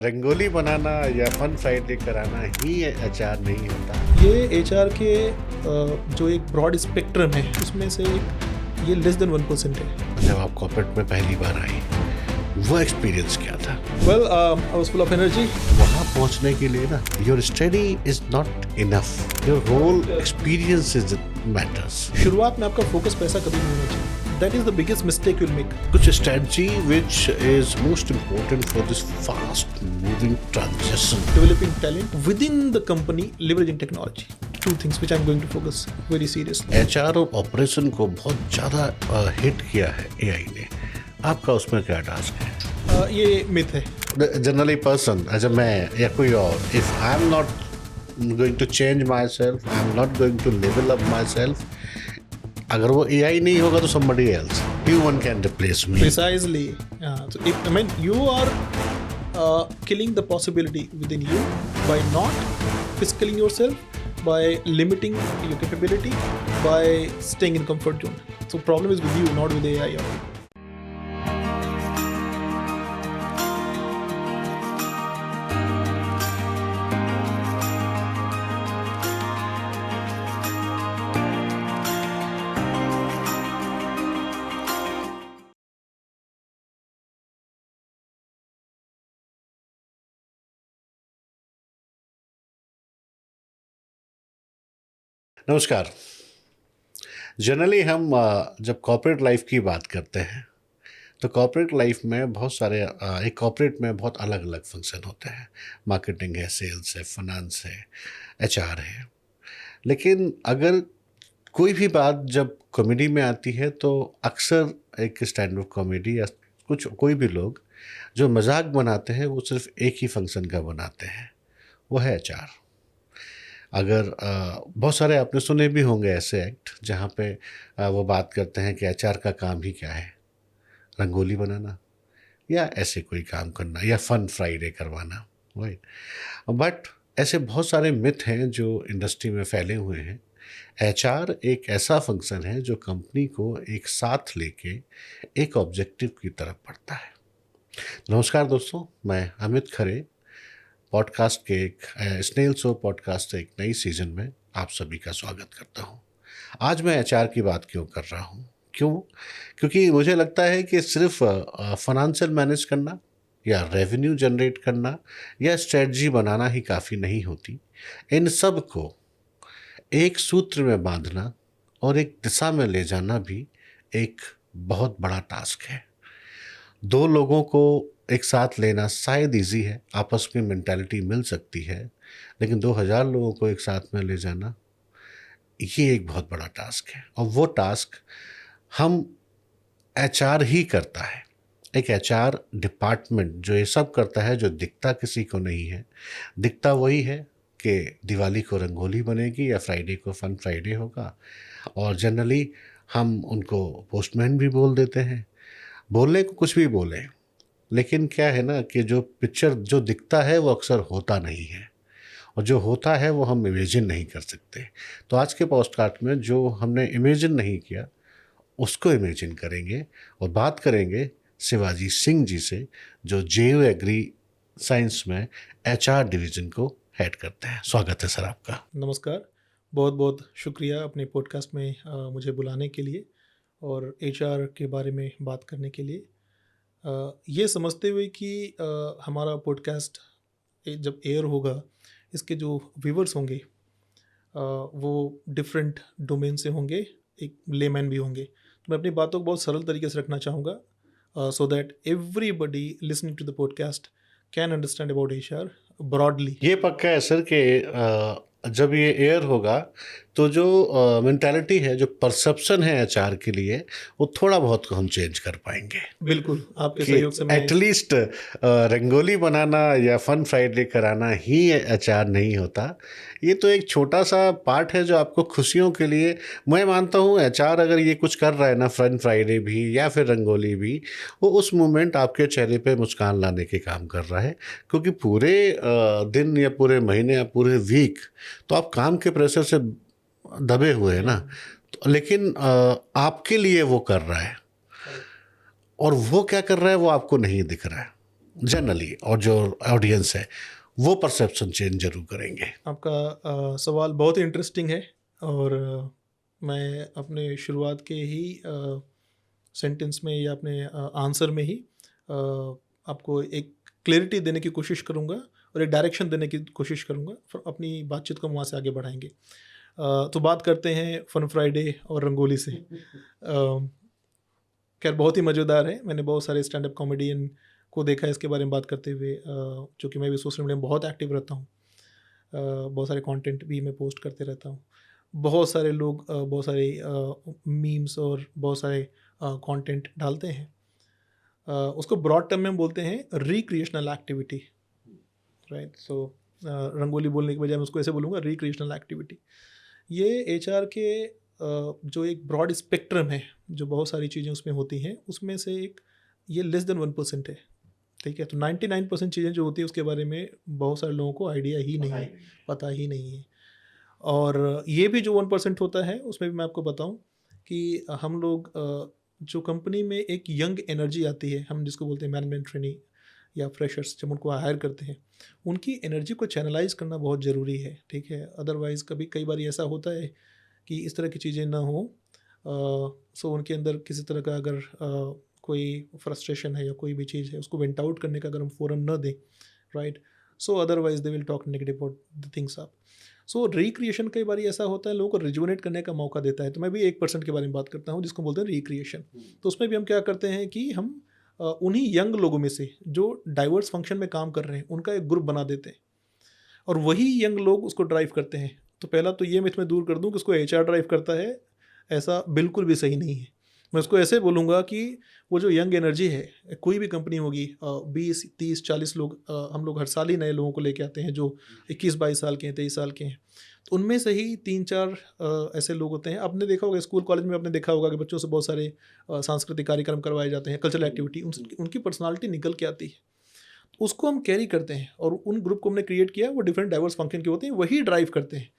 रंगोली बनाना या fun Friday कराना ही HR नहीं होता। ये एचआर के जो एक ब्रॉड स्पेक्ट्रम है उसमें से ये लेस देन 1% है। जब आप कॉर्पोरेट में पहली बार आई, वो एक्सपीरियंस क्या था? Well I was full of energy. वहाँ पहुँचने के लिए ना your study is not enough, your whole experience is matters. शुरुआत में आपका फोकस पैसा कभी नहीं होना चाहिए। That is the biggest mistake you will make. कुछ strategy which is most important for this fast moving transition. Developing talent within the company, leveraging technology. Two things which I'm going to focus very seriously. HR और operation को बहुत ज़्यादा hit किया है AI ने। आपका उसमें क्या टास्क है? ये मिथ है। जनरली पर्सन एज अ मैं या कोई और, if I am not going to change myself, I am not going to level up myself, अगर वो एआई नहीं होगा तो somebody else, human can replace me. Precisely. So if, I mean, you are killing the possibility within you by not upskilling yourself, by limiting your capability, by staying in comfort zone. So problem is with you, not with AI. नमस्कार। Generally हम जब corporate life की बात करते हैं तो corporate life में बहुत सारे एक कॉर्पोरेट में बहुत अलग अलग फंक्शन होते हैं। मार्केटिंग है, सेल्स है, फाइनेंस है, एचआर है। लेकिन अगर कोई भी बात जब कॉमेडी में आती है तो अक्सर एक स्टैंड अप कॉमेडी या कोई भी लोग जो मजाक बनाते हैं वो सिर्फ एक ही फंक्शन का बनाते हैं, वो है एचआर। अगर बहुत सारे आपने सुने भी होंगे ऐसे एक्ट जहाँ पे वो बात करते हैं कि एचआर का काम ही क्या है, रंगोली बनाना या ऐसे कोई काम करना या फन फ्राइडे करवाना, राइट। बट ऐसे बहुत सारे मिथ हैं जो इंडस्ट्री में फैले हुए हैं। एचआर एक ऐसा फंक्शन है जो कंपनी को एक साथ लेके एक ऑब्जेक्टिव की तरफ बढ़ता है। नमस्कार दोस्तों, मैं अमित खरे पॉडकास्ट के एक स्नेल शो पॉडकास्ट के एक नई सीज़न में आप सभी का स्वागत करता हूं। आज मैं एचआर की बात क्यों कर रहा हूं? क्योंकि मुझे लगता है कि सिर्फ फाइनेंशियल मैनेज करना या रेवेन्यू जनरेट करना या स्ट्रेटजी बनाना ही काफ़ी नहीं होती। इन सब को एक सूत्र में बांधना और एक दिशा में ले जाना भी एक बहुत बड़ा टास्क है। दो लोगों को एक साथ लेना शायद इजी है, आपस में मेंटालिटी मिल सकती है, लेकिन 2000 लोगों को एक साथ में ले जाना ये एक बहुत बड़ा टास्क है। और वो टास्क हम एचआर ही करता है। एक एचआर डिपार्टमेंट जो ये सब करता है, जो दिखता किसी को नहीं है। दिखता वही है कि दिवाली को रंगोली बनेगी या फ्राइडे को फन फ्राइडे होगा, और जनरली हम उनको पोस्टमैन भी बोल देते हैं। बोलने को कुछ भी बोलें, लेकिन क्या है ना कि जो पिक्चर जो दिखता है वो अक्सर होता नहीं है, और जो होता है वो हम इमेजिन नहीं कर सकते। तो आज के पॉडकास्ट में जो हमने इमेजिन नहीं किया उसको इमेजिन करेंगे और बात करेंगे शिवाजी सिंह जी से, जो जेयू एग्री साइंस में एचआर डिवीज़न को हेड करते हैं। स्वागत है सर आपका। नमस्कार, बहुत बहुत शुक्रिया अपने पॉडकास्ट में मुझे बुलाने के लिए और एचआर के बारे में बात करने के लिए। ये समझते हुए कि हमारा पॉडकास्ट जब एयर होगा, इसके जो व्यूवर्स होंगे वो डिफरेंट डोमेन से होंगे, एक लेमैन भी होंगे। तो मैं अपनी बातों को बहुत सरल तरीके से रखना चाहूँगा so that everybody listening to the podcast can understand about HR broadly. ये पक्का है सर कि जब ये एयर होगा तो जो मेंटालिटी है, जो परसेप्शन है एचआर के लिए, वो थोड़ा बहुत को हम चेंज कर पाएंगे। बिल्कुल, आपके सहयोग से मैं एटलीस्ट रंगोली बनाना या फन फ्राइडे कराना ही एचआर नहीं होता। ये तो एक छोटा सा पार्ट है जो आपको खुशियों के लिए, मैं मानता हूँ एचआर अगर ये कुछ कर रहा है ना, फन फ्राइडे भी या फिर रंगोली भी, वो उस मोमेंट आपके चेहरे पे मुस्कान लाने के काम कर रहा है। क्योंकि पूरे दिन या पूरे महीने या पूरे वीक तो आप काम के प्रेशर से दबे हुए हैं ना, तो लेकिन आपके लिए वो कर रहा है, और वो क्या कर रहा है वो आपको नहीं दिख रहा है। जनरली, और जो ऑडियंस है वो परसेप्शन चेंज जरूर करेंगे। आपका सवाल बहुत ही इंटरेस्टिंग है, और मैं अपने शुरुआत के ही सेंटेंस में या अपने आंसर में ही आपको एक क्लैरिटी देने की कोशिश करूँगा और एक डायरेक्शन देने की कोशिश करूँगा, फिर अपनी बातचीत को वहाँ से आगे बढ़ाएंगे। तो बात करते हैं फन फ्राइडे और रंगोली से। खैर बहुत ही मज़ेदार है, मैंने बहुत सारे स्टैंड अप कॉमेडियन को देखा है इसके बारे में बात करते हुए, चूँकि मैं भी सोशल मीडिया में बहुत एक्टिव रहता हूँ, बहुत सारे कंटेंट भी मैं पोस्ट करते रहता हूँ। बहुत सारे लोग बहुत सारे मीम्स और बहुत सारे कंटेंट डालते हैं। उसको ब्रॉड टर्म में बोलते हैं रिक्रिएशनल एक्टिविटी, राइट। सो रंगोली बोलने की बजाय मैं उसको ऐसे बोलूँगा, रिक्रिएशनल एक्टिविटी। ये एचआर के जो एक ब्रॉड स्पेक्ट्रम है, जो बहुत सारी चीज़ें उसमें होती हैं, उसमें से एक ये लेस देन 1% है, ठीक है। तो 99% चीज़ें जो होती है उसके बारे में बहुत सारे लोगों को आइडिया ही नहीं है, पता ही नहीं है। और ये भी जो 1% होता है उसमें भी मैं आपको बताऊं कि हम लोग जो कंपनी में एक यंग एनर्जी आती है, हम जिसको बोलते हैं मैनेजमेंट ट्रेनी या फ्रेशर्स, जब उनको हायर करते हैं, उनकी एनर्जी को चैनलाइज करना बहुत ज़रूरी है, ठीक है। अदरवाइज़ कई बार ऐसा होता है कि इस तरह की चीज़ें ना हो, सो उनके अंदर किसी तरह का अगर कोई फ्रस्ट्रेशन है या कोई भी चीज़ है, उसको वेंट आउट करने का अगर हम फोरम न दें, right, so otherwise they will talk negative about the things आप। सो रिक्रिएशन कई बार ऐसा होता है, लोगों को रिजुवनेट करने का मौका देता है। तो मैं भी 1% के बारे में बात करता हूँ जिसको बोलते हैं रिक्रिएशन। तो उसमें भी हम क्या करते हैं कि हम उन्हीं यंग लोगों में से जो डाइवर्स फंक्शन में काम कर रहे हैं उनका एक ग्रुप बना देते हैं, और वही यंग लोग उसको ड्राइव करते हैं। तो पहला तो ये मिथ मैं दूर कर दूं कि उसको एचआर ड्राइव करता है, ऐसा बिल्कुल भी सही नहीं है। मैं उसको ऐसे बोलूँगा कि वो जो यंग एनर्जी है, कोई भी कंपनी होगी, 20 30 40 लोग, हम लोग हर साल ही नए लोगों को लेके आते हैं जो 21 22 साल के हैं, 23 साल के हैं। तो उनमें से ही 3 4 ऐसे लोग होते हैं। आपने देखा होगा स्कूल कॉलेज में, आपने देखा होगा कि बच्चों से बहुत सारे सांस्कृतिक कार्यक्रम करवाए जाते हैं, कल्चरल एक्टिविटी, उनकी पर्सनालिटी निकल के आती है, उसको हम कैरी करते हैं। और उन ग्रुप को हमने क्रिएट किया, वो डिफरेंट डाइवर्स फंक्शन के होते हैं, वही ड्राइव करते हैं,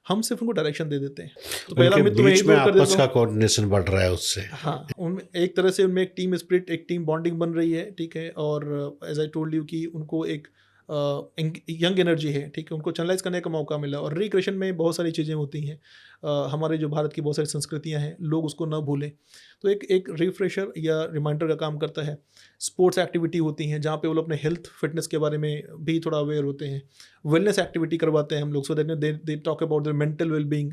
हम सिर्फ उनको डायरेक्शन दे देते हैं। तो पहला उनके मिथ तो मैं बीच में इग्नोर कर आपस देता का हूँ। कोऑर्डिनेशन बढ़ रहा है उससे। हाँ, उनमें एक तरह से उनमें एक टीम स्पिरिट, एक टीम बॉन्डिंग बन रही है, ठीक है। और एज आई टोल्ड यू कि उनको एक यंग एनर्जी है, ठीक है, उनको चैनलाइज करने का मौका मिला। और रिक्रिएशन में बहुत सारी चीज़ें होती हैं, हमारे जो भारत की बहुत सारी संस्कृतियाँ हैं, लोग उसको ना भूलें। तो एक एक रिफ्रेशर या रिमाइंडर का काम करता है। स्पोर्ट्स एक्टिविटी होती हैं जहाँ पे वो लोग अपने हेल्थ फिटनेस के बारे में भी थोड़ा अवेयर होते हैं। वेलनेस एक्टिविटी करवाते हैं हम लोग, so that they talk about their mental wellbeing,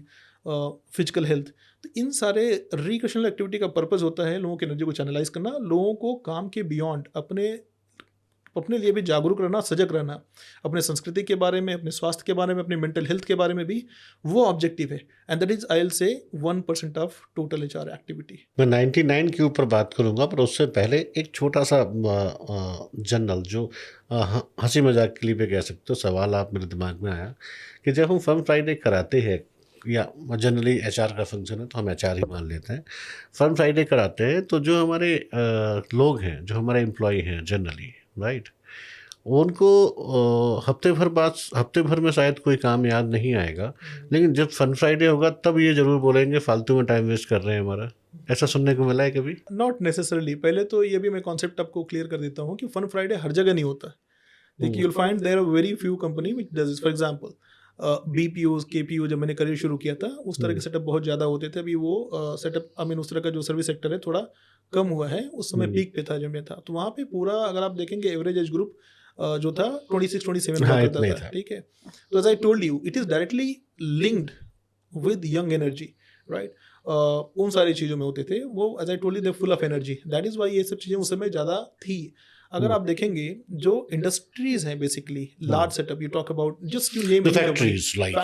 physical health. तो इन सारे रिक्रिएशनल एक्टिविटी का पर्पस होता है लोगों की एनर्जी को चैनलाइज करना, लोगों को काम के बियॉन्ड अपने लिए भी जागरूक रहना, सजग रहना, अपने संस्कृति के बारे में, अपने स्वास्थ्य के बारे में, अपने मेंटल हेल्थ के बारे में भी, वो ऑब्जेक्टिव है। And that is I will से 1% ऑफ टोटल एचआर एक्टिविटी। मैं 99 के ऊपर बात करूंगा, पर उससे पहले एक छोटा सा जनरल जो हंसी मजाक के लिए भी कह सकते हो सवाल आप मेरे दिमाग में आया कि जब हम फन फ्राइडे कराते हैं, या जनरली एचआर का फंक्शन है तो हम एचआर ही मान लेते हैं, फन फ्राइडे कराते हैं, तो जो हमारे लोग हैं, जो हमारे एम्प्लॉय हैं जनरली, राइट, उनको हफ्ते भर में शायद कोई काम याद नहीं आएगा, लेकिन जब फन फ्राइडे होगा तब ये जरूर बोलेंगे फालतू में टाइम वेस्ट कर रहे हैं हमारा। ऐसा सुनने को मिला है कभी? Not necessarily. पहले तो ये भी मैं कॉन्सेप्ट आपको क्लियर कर देता हूँ कि फन फ्राइडे हर जगह नहीं होता। देखिए, you'll find there are very few company which does this. For example BPO KPO, जब मैंने करियर शुरू किया था उस तरह के सेटअप बहुत ज़्यादा होते थे। अभी वो सेटअप आई मीन उस तरह का जो सर्विस सेक्टर है थोड़ा कम हुआ है। उस समय पीक पे था जब मैं था, तो वहाँ पे पूरा अगर आप देखेंगे एवरेज एज ग्रुप जो था 26 27 हुआ हाँ, करता इतना ही था, था। ठीक है। तो as I told you, it is directly linked with young energy, right. उन सारी चीज़ों में होते थे वो, as I told you, they full of energy. That is why ये सब चीज़ें उस समय ज़्यादा थी। अगर आप देखेंगे जो इंडस्ट्रीज हैं, basically large setup, you talk about just you name The factories, like,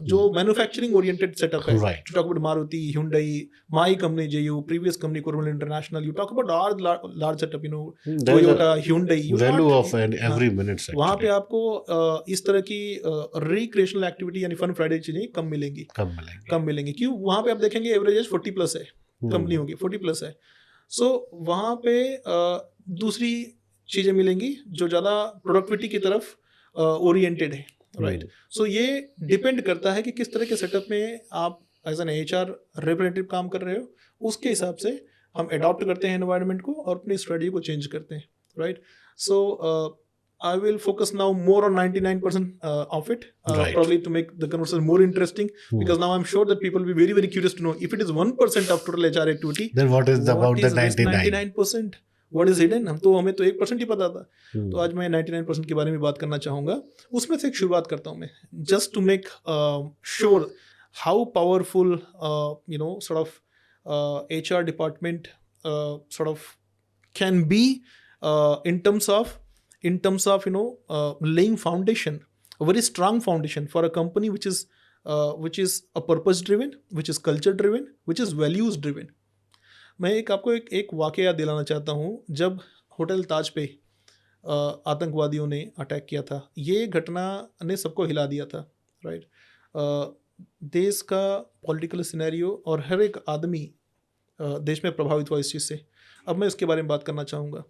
जो मैन्युफैक्चरिंग ओरिएंटेड सेटअप है, Right. You talk about Maruti, Hyundai, my company जेयू, previous company corona international, you talk about large setup, you know, There is Toyota, a Hyundai, you value not, of every minute वहाँ पे actually आपको इस तरह की recreational activity यानी fun Friday चीज़ें कम मिलेंगी, कम मिलेंगे। क्यों? वहाँ पे आप देखेंगे एवरेज एज 40+ है, कंपनियों की 40+ है। सो वहाँ पे दूसरी चीज़ें मिलेंगी जो ज़्यादा प्रोडक्टिविटी की तरफ ओरिएंटेड है, राइट। सो ये डिपेंड करता है कि किस तरह के सेटअप में आप एज एन एचआर रिप्रेजेंटेटिव काम कर रहे हो। उसके हिसाब से हम अडॉप्ट करते हैं एनवायरनमेंट को और अपनी स्ट्रेटजी को चेंज करते हैं, right. So I will focus now more on 99% of it, Right. probably to make the conversation more interesting, because now I'm sure that people will be very very curious to know if it is 1% of total HR activity, Then what is about the is rest 99? 99%, what is hidden? हमें तो 1% ही पता था। तो आज मैं 99% के बारे में बात करना चाहूँगा। उसमें से एक शुरुआत करता हूँ मैं, just to make sure how powerful sort of HR department sort of can be in terms of laying foundation, a very strong foundation for a company which is a purpose driven, which is culture driven, which is values driven. मैं आपको एक वाकया दिलाना चाहता हूँ। जब hotel ताज पे आतंकवादियों ने अटैक किया था, ये घटना ने सबको हिला दिया था, राइट। देश का पॉलिटिकल सिनेरियो और हर एक आदमी देश में प्रभावित हुआ इस चीज़ से। अब मैं इसके बारे में बात करना चाहूँगा।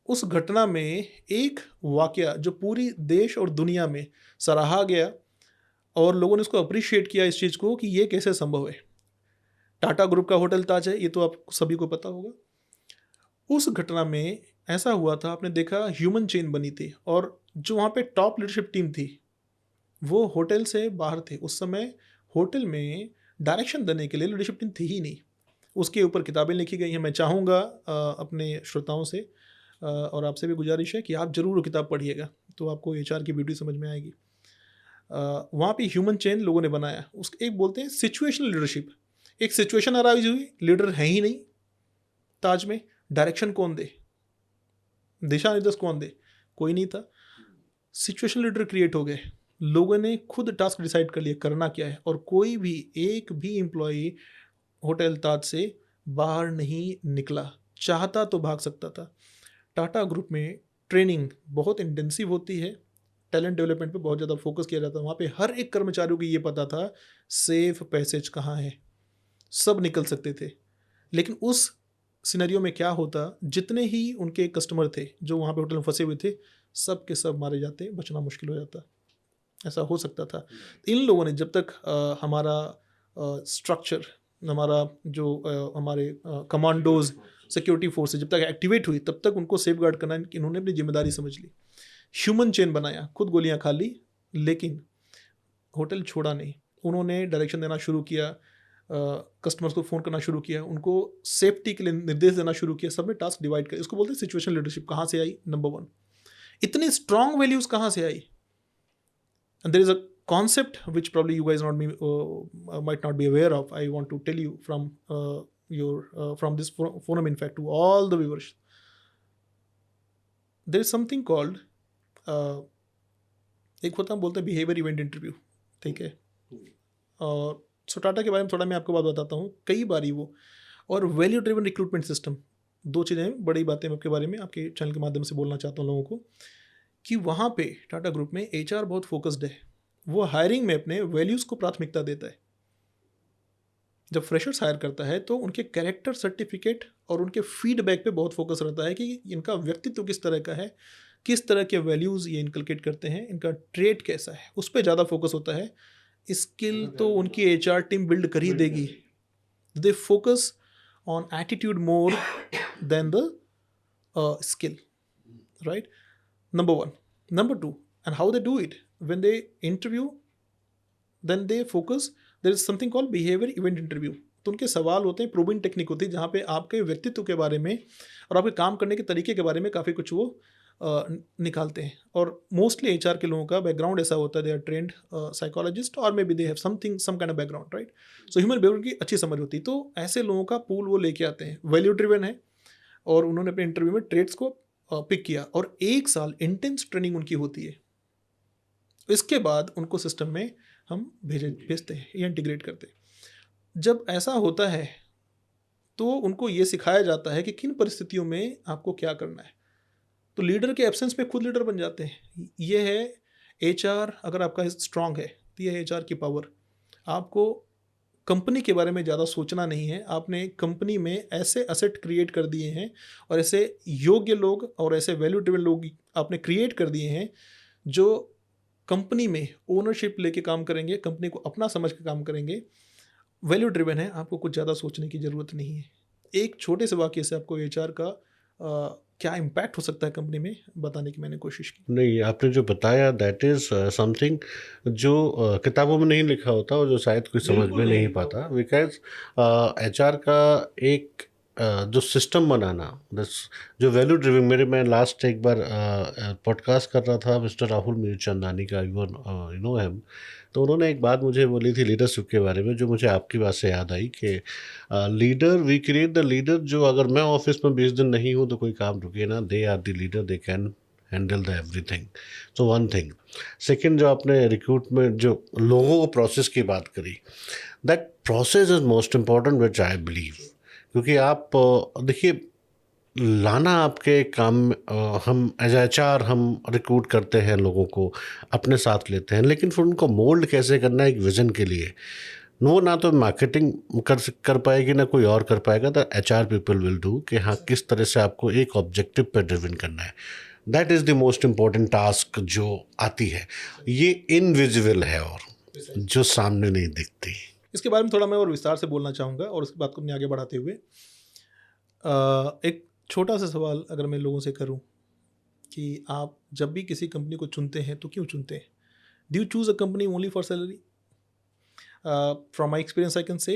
उस घटना में एक वाकया जो पूरी देश और दुनिया में सराहा गया और लोगों ने इसको अप्रिशिएट किया इस चीज़ को कि ये कैसे संभव है। टाटा ग्रुप का होटल ताज है, ये तो आप सभी को पता होगा। उस घटना में ऐसा हुआ था, आपने देखा ह्यूमन चेन बनी थी और जो वहाँ पे टॉप लीडरशिप टीम थी वो होटल से बाहर थे। उस समय होटल में डायरेक्शन देने के लिए लीडरशिप टीम थी ही नहीं। उसके ऊपर किताबें लिखी गई हैं। मैं चाहूँगा अपने श्रोताओं से और आपसे भी गुजारिश है कि आप ज़रूर वो किताब पढ़िएगा, तो आपको HR की ब्यूटी समझ में आएगी। वहाँ पे ह्यूमन चेन लोगों ने बनाया। उस एक बोलते हैं सिचुएशनल लीडरशिप। एक सिचुएशन अराइज हुई, लीडर है ही नहीं ताज में, डायरेक्शन कौन दे, दिशा निर्देश कौन दे, कोई नहीं था। सिचुएशन लीडर क्रिएट हो गए, लोगों ने खुद टास्क डिसाइड कर लिया करना क्या है, और कोई भी एक भी एम्प्लॉई होटल ताज से बाहर नहीं निकला। चाहता तो भाग सकता था। टाटा ग्रुप में ट्रेनिंग बहुत इंटेंसिव होती है, टैलेंट डेवलपमेंट पे बहुत ज़्यादा फोकस किया जाता है। वहाँ पे हर एक कर्मचारियों को ये पता था सेफ पैसेज कहाँ है, सब निकल सकते थे। लेकिन उस सिनेरियो में क्या होता, जितने ही उनके कस्टमर थे जो वहाँ पे होटल में फंसे हुए थे, सब के सब मारे जाते, बचना मुश्किल हो जाता। ऐसा हो सकता था। इन लोगों ने जब तक हमारा स्ट्रक्चर, हमारा जो हमारे कमांडोज, सिक्योरिटी फोर्सेज जब तक एक्टिवेट हुई, तब तक उनको सेफ गार्ड करना इन्होंने अपनी जिम्मेदारी समझ ली। ह्यूमन चेन बनाया, खुद गोलियां खा ली, लेकिन होटल छोड़ा नहीं। उन्होंने डायरेक्शन देना शुरू किया, कस्टमर्स को फ़ोन करना शुरू किया, उनको सेफ्टी के लिए निर्देश देना शुरू किया, सब में टास्क डिवाइड कर। इसको बोलते हैं सिचुएशन लीडरशिप। कहाँ से आई? नंबर 1, इतनी स्ट्रॉन्ग वैल्यूज़ कहाँ से आई? And there is a concept which probably you guys might not be aware of. I want to tell you from from this forum, in fact, to all the viewers. There is something called एक होता हम बोलते हैं behaviour event interview, ठीक है। और सो टाटा के बारे में थोड़ा मैं आपको बात बताता हूँ। कई बारी वो और वैल्यू ड्रिवन रिक्रूटमेंट सिस्टम, दो चीज़ें बड़ी बातें मैं आपके बारे में आपके चैनल के माध्यम से बोलना चाहता हूँ लोगों को, कि वहाँ पे टाटा ग्रुप में HR बहुत फोकस्ड है। वो हायरिंग में अपने वैल्यूज़ को प्राथमिकता देता है। जब फ्रेशर्स हायर करता है तो उनके कैरेक्टर सर्टिफिकेट और उनके फीडबैक पे बहुत फोकस रहता है कि इनका व्यक्तित्व किस तरह का है, किस तरह के वैल्यूज़ ये इनकलकेट करते हैं, इनका ट्रेड कैसा है, उस पर ज़्यादा फोकस होता है। स्किल तो उनकी HR टीम बिल्ड कर ही देगी। They focus on attitude more than the skill, right? Number 1. Number 2, and how they do it, when they interview, then they focus, there is something called behavior event interview. तो उनके सवाल होते हैं, proving technique होती है, जहाँ पे आपके व्यक्तित्व के बारे में और आपके काम करने के तरीके के बारे में काफ़ी कुछ वो निकालते हैं। और मोस्टली HR के लोगों का बैकग्राउंड ऐसा होता है, दे आर ट्रेंड साइकोलॉजिस्ट और maybe they have some kind of background, right? So human behaviour की अच्छी समझ होती है। तो ऐसे लोगों का पूल वो लेके आते हैं, वैल्यू ड्रिवन है, और उन्होंने अपने इंटरव्यू में ट्रेड्स को पिक किया और 1 साल इंटेंस ट्रेनिंग उनकी होती है। इसके बाद उनको सिस्टम में हम भेजते हैं या इंटीग्रेट करते हैं। जब ऐसा होता है तो उनको ये सिखाया जाता है कि किन परिस्थितियों में आपको क्या करना है। तो लीडर के एब्सेंस में खुद लीडर बन जाते हैं। ये है HR, अगर आपका स्ट्रांग है तो ये है HR की पावर। आपको कंपनी के बारे में ज़्यादा सोचना नहीं है। आपने कंपनी में ऐसे असेट क्रिएट कर दिए हैं और ऐसे योग्य लोग और ऐसे वैल्यू ड्रिवन लोग आपने क्रिएट कर दिए हैं जो कंपनी में ओनरशिप लेके काम करेंगे, कंपनी को अपना समझ के काम करेंगे। वैल्यू ड्रिवन है, आपको कुछ ज़्यादा सोचने की ज़रूरत नहीं है। एक छोटे से वाक्य से आपको HR का क्या इम्पैक्ट हो सकता है कंपनी में, बताने की मैंने कोशिश की। नहीं, आपने जो बताया दैट इज़ समथिंग जो किताबों में नहीं लिखा होता और जो शायद कोई समझ बिल्कुल में नहीं नहीं लिखा पाता, होता। बिकॉज़ एचआर का एक जो सिस्टम बनाना, दस जो वैल्यू ड्रिविंग, मेरे मैं लास्ट एक बार पॉडकास्ट कर रहा था मिस्टर राहुल मीरचंदानी का, यू नो हिम। तो उन्होंने एक बात मुझे बोली थी लीडरशिप के बारे में, जो मुझे आपकी बात से याद आई कि leader, we create the leader. जो अगर मैं ऑफिस में 20 दिन नहीं हूँ तो कोई काम रुके ना, they are the leader, they can handle the everything. So one thing. Second, जो आपने रिक्रूटमेंट जो लोगों को प्रोसेस की बात करी, that process is most important which I believe. क्योंकि आप देखिए, लाना आपके काम हम एज एचआर हम रिक्रूट करते हैं लोगों को, अपने साथ लेते हैं, लेकिन फिर उनको मोल्ड कैसे करना है एक विजन के लिए, वो ना तो मार्केटिंग कर पाएगी ना कोई और कर पाएगा, तो एचआर पीपल विल डू कि हाँ किस तरह से आपको एक ऑब्जेक्टिव पर ड्रिवन करना है। That is the most important task जो आती है, ये इनविजिबल है और जो सामने नहीं दिखती। इसके बारे में थोड़ा मैं और विस्तार से बोलना चाहूँगा, और उसके बात को अपने आगे बढ़ाते हुए एक छोटा सा सवाल अगर मैं लोगों से करूँ कि आप जब भी किसी कंपनी को चुनते हैं तो क्यों चुनते हैं? Do you choose a company only for salary? From my experience I can say,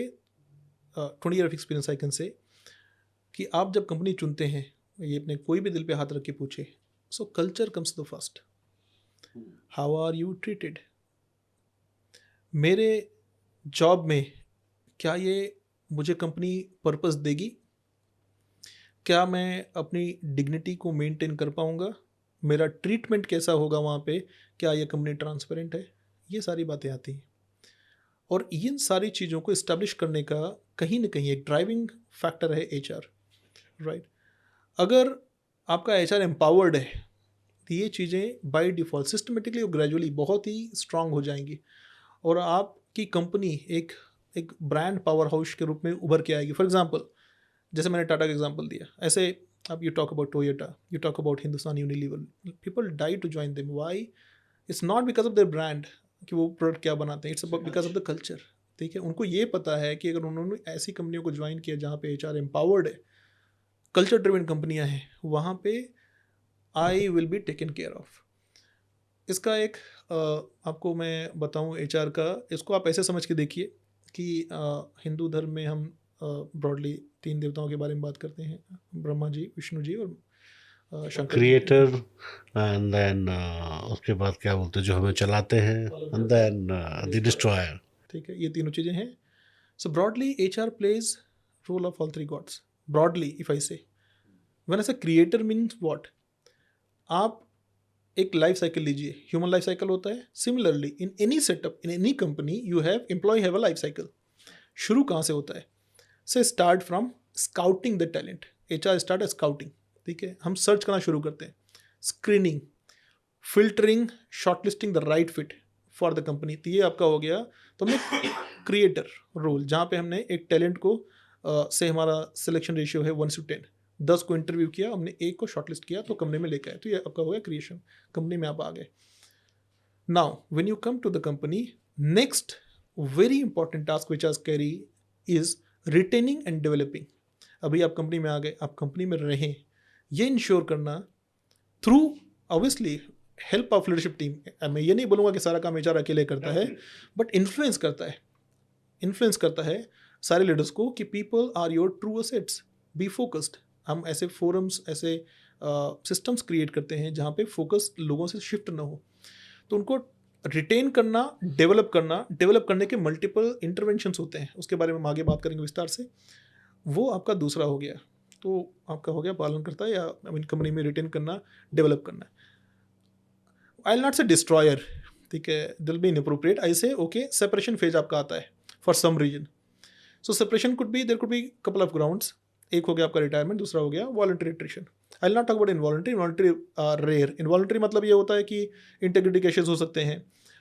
20 year of experience I can say, कि आप जब कंपनी चुनते हैं, ये अपने कोई भी दिल पे हाथ रख के पूछे, so culture comes the first. How are you treated? मेरे जॉब में क्या ये मुझे कंपनी पर्पस देगी? क्या मैं अपनी डिग्निटी को मेंटेन कर पाऊँगा? मेरा ट्रीटमेंट कैसा होगा वहाँ पे? क्या ये कंपनी ट्रांसपेरेंट है? ये सारी बातें आती हैं, और इन सारी चीज़ों को इस्टेब्लिश करने का कहीं न कहीं एक ड्राइविंग फैक्टर है एचआर, राइट? अगर आपका एचआर एम्पावर्ड है, तो ये चीज़ें बाय डिफ़ॉल्ट सिस्टमैटिकली और ग्रेजुअली बहुत ही स्ट्रांग हो जाएँगी, और आपकी कंपनी एक एक ब्रांड पावर हाउस के रूप में उभर के आएगी। फॉर एग्ज़ाम्पल, जैसे मैंने टाटा का एग्जांपल दिया, ऐसे अब you talk about Toyota, you talk about Hindustan Unilever, people die to join them. Why? It's not because of their brand कि वो प्रोडक्ट क्या बनाते हैं, it's about because of the culture. ठीक है, उनको ये पता है कि अगर उन्होंने ऐसी कंपनियों को ज्वाइन किया जहाँ पे एचआर एम्पावर्ड है, कल्चर ड्रिवन कंपनियाँ हैं, वहाँ पे I will be taken care of. इसका एक आपको मैं बताऊँ एचआर का, इसको आप ऐसे समझ के देखिए कि हिंदू धर्म में हम ब्रॉडली 3 देवताओं के बारे में बात करते हैं, ब्रह्मा जी, विष्णु जी और Shankar ji. Creator, and then उसके बाद क्या बोलते हैं जो हमें चलाते हैं, एंड देन द डिस्ट्रॉयर। ठीक है, ये तीनों चीज़ें हैं। So broadly HR plays role of all 3 gods. Broadly if I say, when I say creator means what? आप एक लाइफ साइकिल लीजिए, ह्यूमन लाइफ साइकिल होता है। Similarly in any setup, in any company, you have employ have a life cycle. शुरू कहाँ से होता है? Say start from scouting the talent. HR start scouting. ठीक है, हम सर्च करना शुरू करते हैं, screening, filtering, shortlisting the right fit for the company. तो ये आपका हो गया। तो हमने क्रिएटर रोल, जहाँ पे हमने एक टैलेंट को से हमारा सिलेक्शन रेशियो है 1:10, 10 को इंटरव्यू किया, हमने एक को शॉर्टलिस्ट किया तो कंपनी में लेकर आए, तो ये आपका हो गया क्रिएशन। कंपनी में आप आ गए। Now when you come to the company, next very important task which are carry is retaining and developing. अभी आप कंपनी में आ गए, आप कंपनी में रहें, ये इंश्योर करना through obviously help of leadership team. मैं ये नहीं बोलूँगा कि सारा काम एचआर अकेले करता है, बट इन्फ्लुएंस करता है, इन्फ्लुएंस करता है सारे लीडर्स को कि people are your true assets, be focused. हम ऐसे फोरम्स, ऐसे सिस्टम्स क्रिएट करते हैं जहाँ पे फोकस लोगों से शिफ्ट ना हो। तो उनको रिटेन करना, डेवलप करने के मल्टीपल इंटरवेंशंस होते हैं, उसके बारे में हम आगे बात करेंगे विस्तार से। वो आपका दूसरा हो गया। तो आपका हो गया पालन करता है या कंपनी में रिटेन करना, डेवलप करना। आई विल नॉट से डिस्ट्रॉयर, ठीक है, दिल बी इनअप्रोप्रिएट। आई से ओके, सेपरेशन फेज आपका आता है for some reason. So separation could be, there could be couple of grounds. एक हो गया आपका रिटायरमेंट, दूसरा हो गया voluntary attrition. I will not talk about involuntary. Involuntary are rare. Involuntary मतलब ये होता है कि इंटेग्रिटी केसेस हो सकते हैं,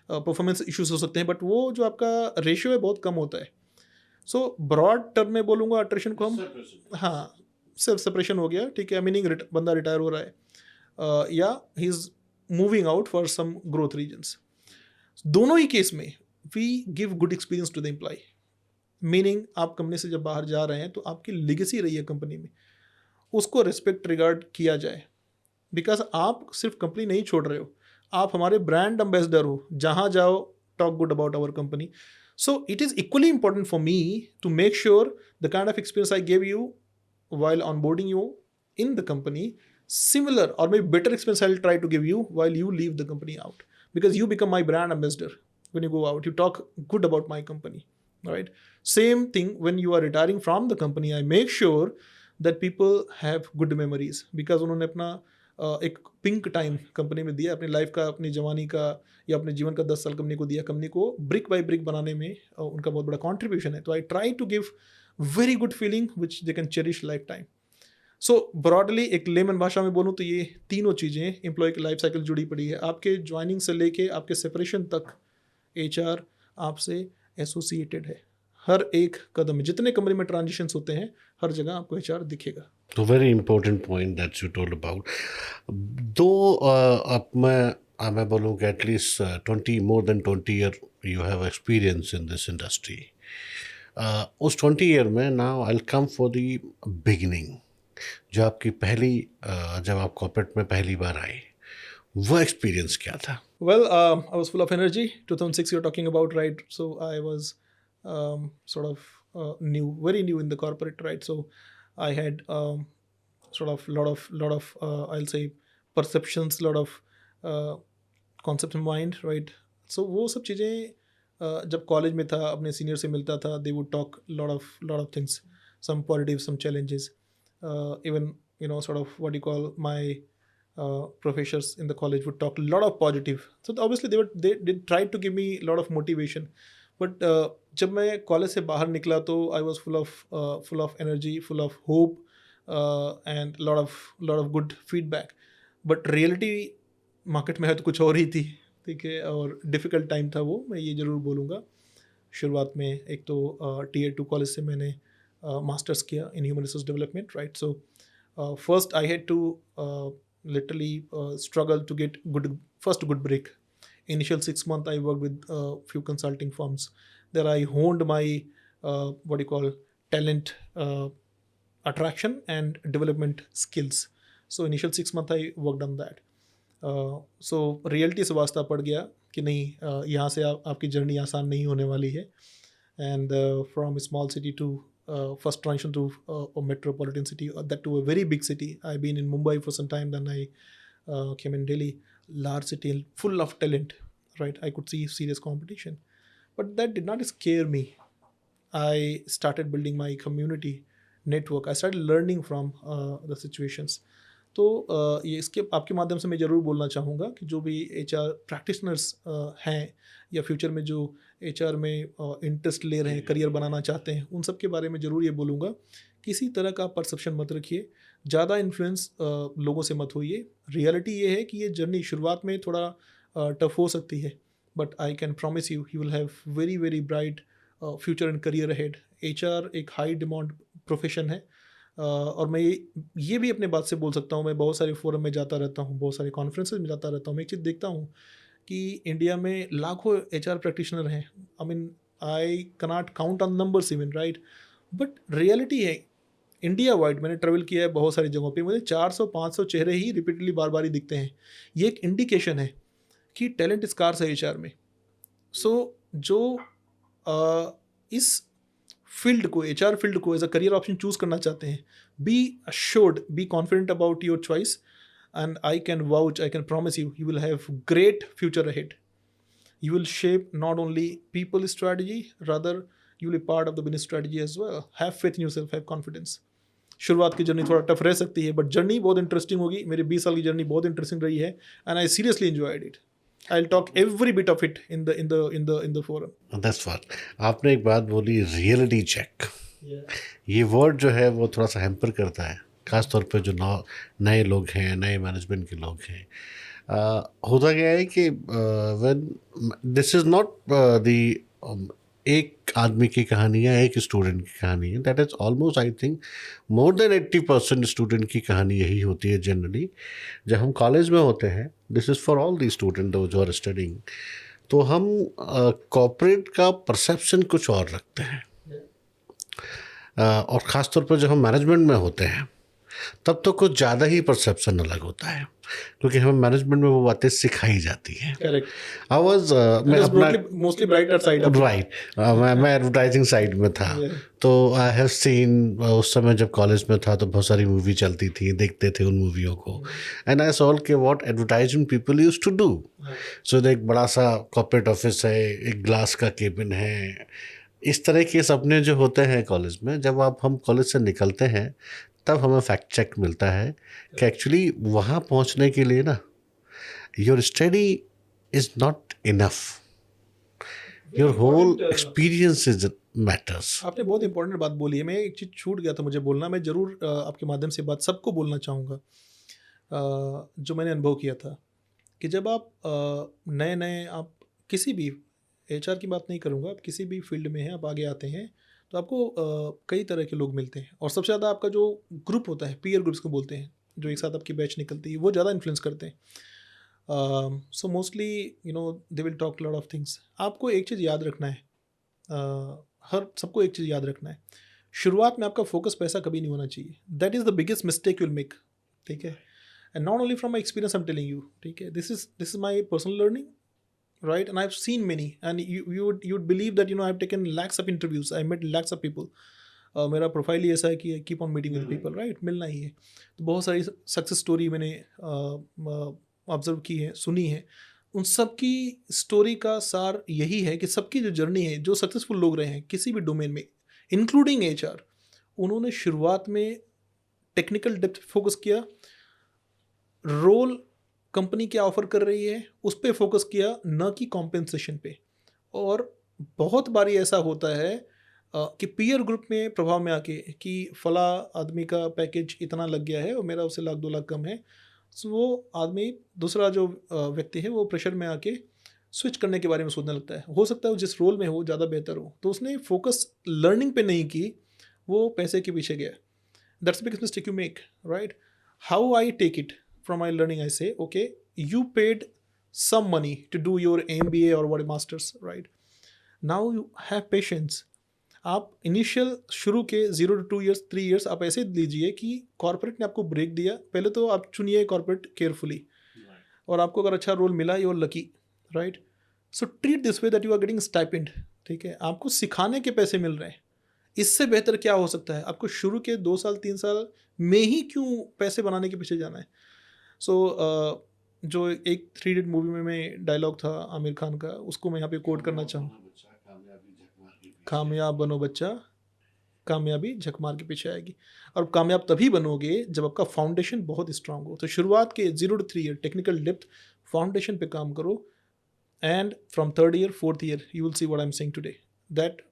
परफॉर्मेंस इश्यूज हो सकते हैं, बट वो जो आपका रेशियो है बहुत कम होता है। सो ब्रॉड टर्म में बोलूँगा अट्रिशन को हम, हाँ, सेल्फ सेपरेशन हो गया, ठीक है, मीनिंग बंदा रिटायर हो रहा है या he is moving out for some growth reasons. दोनों ही केस में we give good experience to the employee. Meaning आप कंपनी से जब बाहर जा रहे हैं तो आपकी लेगेसी रही है कंपनी में, उसको रिस्पेक्ट रिगार्ड किया जाए, बिकॉज आप सिर्फ कंपनी नहीं छोड़ रहे हो, आप हमारे ब्रांड एम्बेसडर हो, जहाँ जाओ talk good about our company. So it is equally important for me to make sure the kind of experience I gave you while onboarding you in the company, similar or maybe better experience I'll try to give you while you leave the company out, because you become my brand ambassador. When you go out, you talk good about my company, right? Same thing when you are retiring from the company, I make sure that people have good memories, because उन्होंने अपना एक pink time company में दिया, अपनी life का, अपनी जवानी का या अपने जीवन का 10 साल कंपनी को दिया. कंपनी को ब्रिक बाय ब्रिक बनाने में उनका बहुत बड़ा कंट्रीब्यूशन है. तो I try to give very good feeling which they can cherish lifetime. So broadly एक लेमन भाषा में बोलूँ तो ये तीनों चीज़ें एम्प्लॉय की लाइफ साइकिल जुड़ी पड़ी है. आपके ज्वाइनिंग से लेके आपके सेपरेशन तक HR आपसे एसोसिएटेड है. हर एक कदम में, जितने कंपनी में ट्रांजिशंस होते हैं, हर जगह आपको HR दिखेगा. तो very important point that you told about. दो अब मैं बोलूँ कि at least more than 20 year you have experience in this industry. उस 20 ईयर में now I will come for the beginning, जो आपकी पहली जब आप कॉर्पोरेट में पहली बार आए, वो एक्सपीरियंस क्या था? Well, I was full of energy. 2006 you're talking about, right? So I was sort of very new in the corporate, right? So I had sort of lot of I'll say perceptions, lot of concepts in mind, right? So वो सब चीज़ें जब college में था, अपने senior से मिलता था, they would talk lot of things, some positive, some challenges, even sort of what you call my professors in the college would talk a lot of positive. So obviously they tried to give me a lot of motivation. But जब मैं college से बाहर निकला तो I was full of energy, full of hope, and lot of good feedback. But reality market में है तो कुछ और ही थी, ठीक है. और डिफ़िकल्ट टाइम था वो, मैं ये ज़रूर बोलूँगा. शुरुआत में एक तो Tier 2 कॉलेज से मैंने मास्टर्स किया in human resource development, right. So first I had to literally struggle to get good break. Initial 6 months I worked with few consulting firms. There I honed my talent attraction and development skills. So initial 6 months I worked on that. So reality से वास्ता पड़ गया कि नहीं, यहाँ से आपकी journey आसान नहीं होने वाली है. And from a small city to first transition to a metropolitan city, that to a very big city. I've been in Mumbai for some time, then I came in Delhi, large city full of talent, right? I could see serious competition, but that did not scare me. I started building my community network. I started learning from the situations. तो ये इसके आपके माध्यम से मैं ज़रूर बोलना चाहूँगा कि जो भी HR प्रैक्टिशनर्स हैं या फ्यूचर में जो HR में इंटरेस्ट ले रहे हैं, करियर बनाना चाहते हैं, उन सब के बारे में ज़रूर ये बोलूँगा, किसी तरह का परसेप्शन मत रखिए, ज़्यादा इन्फ्लुएंस लोगों से मत होइए. रियलिटी ये है कि ये जर्नी शुरुआत में थोड़ा टफ हो सकती है, but I can promise you will have very very bright future and career ahead. HR एक हाई डिमांड प्रोफेशन है. और मैं ये भी अपने बात से बोल सकता हूँ, मैं बहुत सारे फोरम में जाता रहता हूँ, बहुत सारे कॉन्फ्रेंसेस में जाता रहता हूँ. मैं एक चीज़ देखता हूँ कि इंडिया में लाखों HR प्रैक्टिशनर हैं. आई mean I cannot count on numbers even, right. But reality है इंडिया वाइड, मैंने ट्रेवल किया है बहुत सारी जगहों पे, मुझे 400-500 चेहरे ही रिपीटली बार बार ही दिखते हैं. ये एक इंडिकेशन है कि टैलेंट स्कार्स है HR में. सो जो इस फील्ड को, HR फील्ड को as a career option choose करना चाहते हैं, be assured, be confident about your choice, and I can vouch, I can promise you will have great future ahead. You will shape not only people strategy, rather you will be part of the business strategy as well. Have faith in yourself, have confidence. शुरुआत की journey थोड़ा tough रह सकती है, but journey बहुत interesting होगी. मेरी 20 साल की जर्नी बहुत इंटरेस्टिंग रही है, and I seriously enjoyed it. I will talk every bit of it in the forum. That's what आपने एक बात बोली, रियलिटी चेक. ये वर्ड जो है वो थोड़ा सा हैम्पर करता है, खास तौर पे जो नए लोग हैं, नए मैनेजमेंट के लोग हैं. होता क्या है कि when this is not the एक आदमी की कहानी या एक स्टूडेंट की कहानी है. That is almost I think more than 80% student की कहानी यही होती है जनरली. जब हम कॉलेज में होते हैं, this is for all the student जो आर स्टडिंग, तो हम कॉर्पोरेट का परसेप्शन कुछ और रखते हैं. और ख़ास तौर पर जब हम मैनेजमेंट में होते हैं तब तो कुछ ज़्यादा ही परसेप्शन अलग होता है, क्योंकि हमें मैनेजमेंट में वो बातें सिखाई जाती हैं। करेक्ट। आई वाज मैं इट इज अपना mostly brighter side of right, मैं एडवर्टाइजिंग साइड में था। तो आई हैव सीन, उस समय जब कॉलेज में था तो बहुत सारी मूवी चलती थी, देखते थे उन मूवियों को, एंड आई सॉल के what advertising people use to do. So एक बड़ा सा कॉर्पोरेट ऑफिस है, एक ग्लास का केबिन है, इस तरह के सपने जो होते हैं कॉलेज में। जब हम कॉलेज से निकलते हैं तब हमें फैक्ट चेक मिलता है कि एक्चुअली वहाँ पहुँचने के लिए ना your study is not enough, your whole experience is matters. आपने बहुत इंपॉर्टेंट बात बोली है। मैं एक चीज़ छूट गया था मुझे बोलना, मैं ज़रूर आपके माध्यम से बात सबको बोलना चाहूँगा, जो मैंने अनुभव किया था कि जब आप नए नए आप किसी भी एचआर की बात नहीं करूँगा, आप किसी भी फील्ड में हैं, आप आगे आते हैं तो आपको कई तरह के लोग मिलते हैं, और सबसे ज़्यादा आपका जो ग्रुप होता है, पीयर ग्रुप्स को बोलते हैं, जो एक साथ आपकी बैच निकलती है, वो ज़्यादा इन्फ्लुएंस करते हैं। So mostly you know they will talk lot of things. आपको एक चीज़ याद रखना है, हर सबको एक चीज़ याद रखना है, शुरुआत में आपका फोकस पैसा कभी नहीं होना चाहिए। That is the biggest mistake you will make, ठीक है। And not only from my experience I am telling you, ठीक है, this is my personal learning, right? And I've seen many, and you'd believe that, you know, I've taken lakhs of interviews, I met lakhs of people. मेरा profile ही ऐसा है कि keep on meeting with people, right, मिलना ही है। तो बहुत सारी success story मैंने ऑब्जर्व की है, सुनी है। उन सब की स्टोरी का सार यही है कि सबकी जो जर्नी है, जो सक्सेसफुल लोग रहे हैं किसी भी डोमेन में, इंक्लूडिंग एचआर, उन्होंने शुरुआत में टेक्निकल डेप्थ फोकस किया, रोल कंपनी क्या ऑफर कर रही है उस पर फोकस किया, न कि कॉम्पेंसेशन पे। और बहुत बारी ऐसा होता है कि पीयर ग्रुप में प्रभाव में आके कि फला आदमी का पैकेज इतना लग गया है और मेरा उससे लाख 2 लाख कम है, सो वो आदमी, दूसरा जो व्यक्ति है, वो प्रेशर में आके स्विच करने के बारे में सोचने लगता है। हो सकता है वो जिस रोल में हो ज़्यादा बेहतर हो, तो उसने फोकस लर्निंग पे नहीं की, वो पैसे के पीछे गया। That's biggest mistake you make, right. How I take it from my learning, I say, okay, you paid some money to do your MBA or what, masters, right? Now you have patience. आप initial शुरू के 0 to 2 years 3 years आप ऐसे लीजिए कि corporate ने आपको break दिया, पहले तो आप चुनिए कॉर्पोरेट केयरफुली, और आपको अगर अच्छा रोल मिला, you are lucky, right. So treat this way that you are getting stipend, ठीक है, आपको सिखाने के पैसे मिल रहे हैं। इससे बेहतर क्या हो सकता है? आपको शुरू के 2 साल 3 साल में ही क्यों पैसे बनाने के पीछे जाना है? सो जो एक 3 इडियट मूवी में मैं डायलॉग था आमिर खान का, उसको मैं यहाँ पे कोट करना चाहूँ, कामयाब बनो बच्चा, कामयाबी झक मार के पीछे आएगी। और कामयाब तभी बनोगे जब आपका फाउंडेशन बहुत स्ट्रांग हो। तो शुरुआत के 0 to 3 year technical depth foundation पे काम करो, and from 3rd year 4th year you will see what I am saying today, that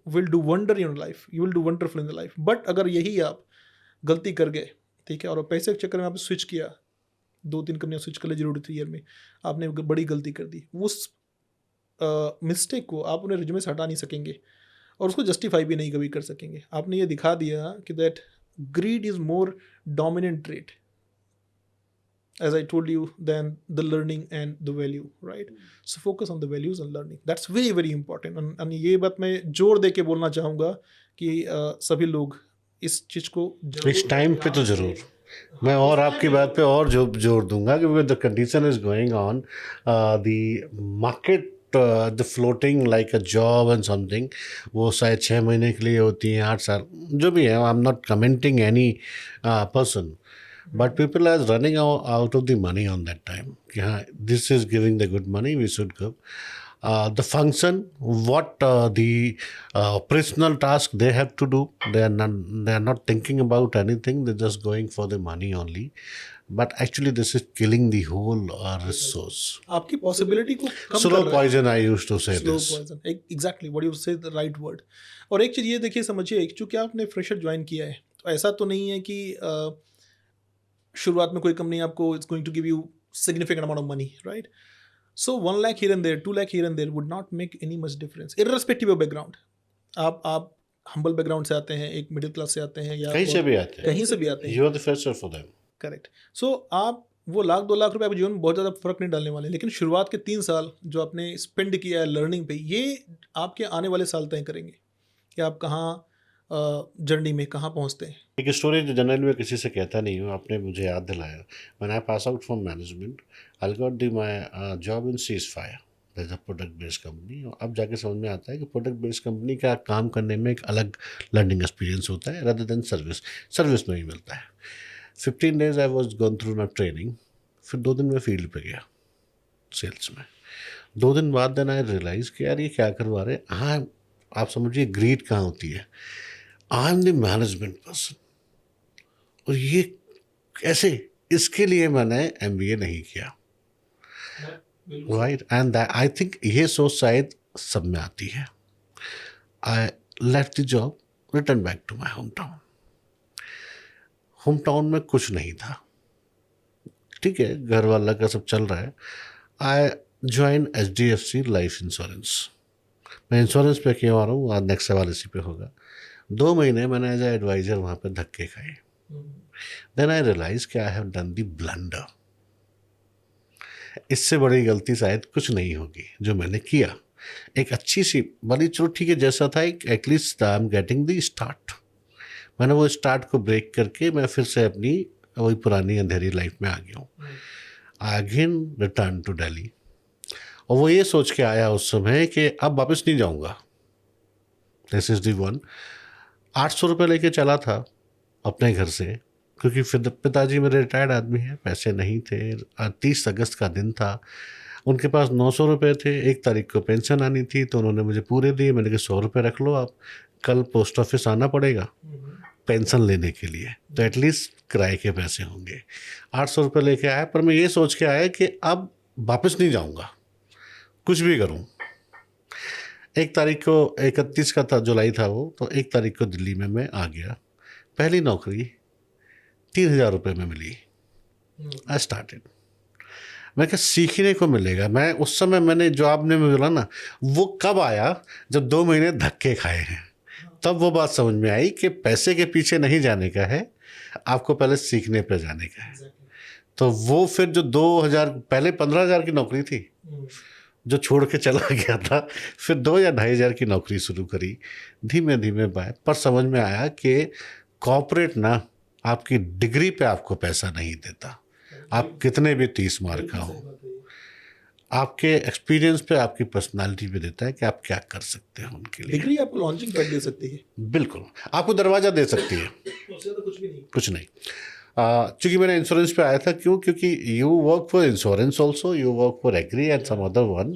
will do wonder in your life, you will do wonderful in the life. But अगर यही आप गलती कर गए, ठीक है, और पैसे के चक्कर में आपने स्विच किया, 2-3 कंपनियां स्विच कर ले 0 to 3 ईयर में, आपने बड़ी गलती कर दी। उस मिस्टेक को आप उन्हें रिज्यूमे से हटा नहीं सकेंगे, और उसको जस्टिफाई भी नहीं कभी कर सकेंगे। आपने ये दिखा दिया कि that grid is more dominant trait, as I told you, than the learning and the value, right? So focus on the values and learning. That's very very important. and ये बात मैं जोर दे के बोलना चाहूँगा कि सभी लोग इस चीज़ को इस टाइम पे तो ज़रूर, मैं और आपकी बात पे और जोर दूंगा, क्योंकि the condition is going on, the market, the floating like a job and something, वो शायद 6 महीने के लिए होती हैं, 8 साल, जो भी है। I am not commenting any person, but people are running out of the money on that time कि हाँ, this is giving the good money, we should go. The function, what the operational task they have to do, they are not thinking about anything, they're just going for the money only, but actually this is killing the whole resource. आपकी possibility को कम Slow कर रहा है। poison, I used to say slow this. Poison, exactly what you say, the right word. और एक चीज़ ये देखिए, समझिए, चूंकि आपने फ्रेशर ज्वाइन किया है, तो ऐसा तो नहीं है कि शुरुआत में कोई कंपनी आपको it's going to give you significant amount of money, right. So 1 lakh here and there, 2 lakh here and there would not make any much difference, irrespective of background. आप humble background से आते हैं, एक middle class से आते हैं, या कहीं से भी आते हैं, कहीं से भी आते हैं, you are the fresher for them. Correct. So आप वो 1-2 लाख रुपए आपके जीवन में बहुत ज़्यादा फर्क नहीं डालने वाले, लेकिन शुरुआत के 3 साल जो आपने स्पेंड किया है लर्निंग पे, ये आपके आने वाले साल तय करेंगे कि आप कहाँ जर्नी में कहाँ पहुँचते हैं। एक स्टोरी जो जनरली मैं किसी से कहता नहीं हूँ, आपने मुझे याद दिलाया। When I pass out from management, I got the my job in ceasefire, that's a product based company. अब जाके समझ में आता है कि प्रोडक्ट बेस्ड कंपनी का काम करने में एक अलग लर्निंग एक्सपीरियंस होता है रादर देन सर्विस। सर्विस में ही मिलता है। 15 days I was gone through my training. फिर 2 दिन मैं फील्ड पे गया सेल्स में। 2 दिन बाद देन आई रियलाइज कि यार ये क्या करवा रहे हैं। हाँ, आप समझिए ग्रीड कहाँ होती है। I am the management person, और ये कैसे, इसके लिए मैंने एमबीए नहीं किया। राइट, एंड आई थिंक ये सोच शायद सब में आती है। I left the job, return back to my home town. Home town में कुछ नहीं था, ठीक है, घर वाला का सब चल रहा है। I join HDFC life insurance. मैं इंश्योरेंस पे क्यों आ रहा हूँ, आज नेक्स्ट सवाल इसी पे होगा। 2 महीने मैंने एज ए एडवाइजर वहाँ पे धक्के खाए। देन आई रियलाइज कि I have done the blunder. इससे बड़ी गलती शायद कुछ नहीं होगी जो मैंने किया। एक अच्छी सी बड़ी, चलो ठीक है, जैसा था, एक at least I am getting the start. मैंने वो स्टार्ट को ब्रेक करके मैं फिर से अपनी वही पुरानी अंधेरी लाइफ में आ गया हूँ। I again return to Delhi, और वो ये सोच के आया उस समय कि अब वापस नहीं जाऊँगा। This is the one. 800 रुपये लेके चला था अपने घर से, क्योंकि फिर पिताजी मेरे रिटायर्ड आदमी हैं, पैसे नहीं थे। 30 अगस्त का दिन था, उनके पास 900 रुपये थे। 1 तारीख को पेंशन आनी थी, तो उन्होंने मुझे पूरे दिए। मैंने कहा 100 रुपये रख लो आप, कल पोस्ट ऑफिस आना पड़ेगा पेंशन लेने के लिए, तो एटलीस्ट किराए के पैसे होंगे। 800 रुपये लेके आया, पर मैं ये सोच के आया कि अब वापस नहीं जाऊँगा, कुछ भी करूँ। 1 तारीख को, 31 का था, जुलाई था वो, तो 1 तारीख को दिल्ली में मैं आ गया। पहली नौकरी 3000 रुपये में मिली। I started. मैं क्या सीखने को मिलेगा। मैं उस समय मैंने जो आपने बोला ना, वो कब आया, जब 2 महीने धक्के खाए हैं, तब वो बात समझ में आई कि पैसे के पीछे नहीं जाने का है, आपको पहले सीखने पे जाने का है। तो वो फिर जो 2000, पहले 15,000 की नौकरी थी जो छोड़ के चला गया था, फिर 2 या 2,500 की नौकरी शुरू करी। धीमे धीमे बाय, पर समझ में आया कि कॉर्पोरेट ना आपकी डिग्री पे आपको पैसा नहीं देता, आप कितने भी 30 मार्क का हो, आपके एक्सपीरियंस पे, आपकी पर्सनालिटी पे देता है कि आप क्या कर सकते हैं उनके लिए। डिग्री आपको लॉन्चिंग पैड दे सकती है, बिल्कुल, आपको दरवाज़ा दे सकती है, उससे तो कुछ भी नहीं। कुछ नहीं। चूँकि मैंने इंश्योरेंस पे आया था, क्यों, क्योंकि you work for insurance also, you work for agri and some other one.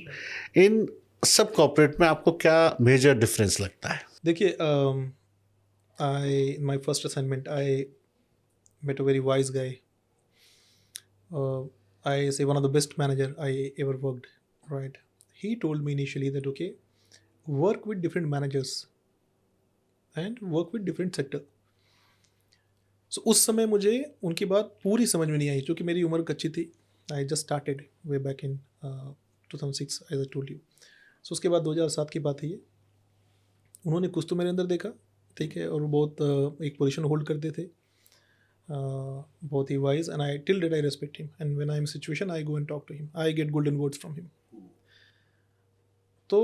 इन सब कॉर्पोरेट में आपको क्या मेजर डिफरेंस लगता है? देखिए, my first assignment, I met a very wise guy. I say one of the best manager I ever worked. Right? He told me initially that okay, work with different managers and work with different sector. So उस समय मुझे उनकी बात पूरी समझ में नहीं आई, क्योंकि मेरी उम्र कच्ची थी. I just started way back in 2006 as I told you. So उसके बाद 2007 की बात है ये. उन्होंने कुछ तो मेरे अंदर देखा, ठीक है, और बहुत एक पोजीशन होल्ड करते थे. Both he wise, and I till date I respect him, and when I am in situation I go and talk to him, I get golden words from him. तो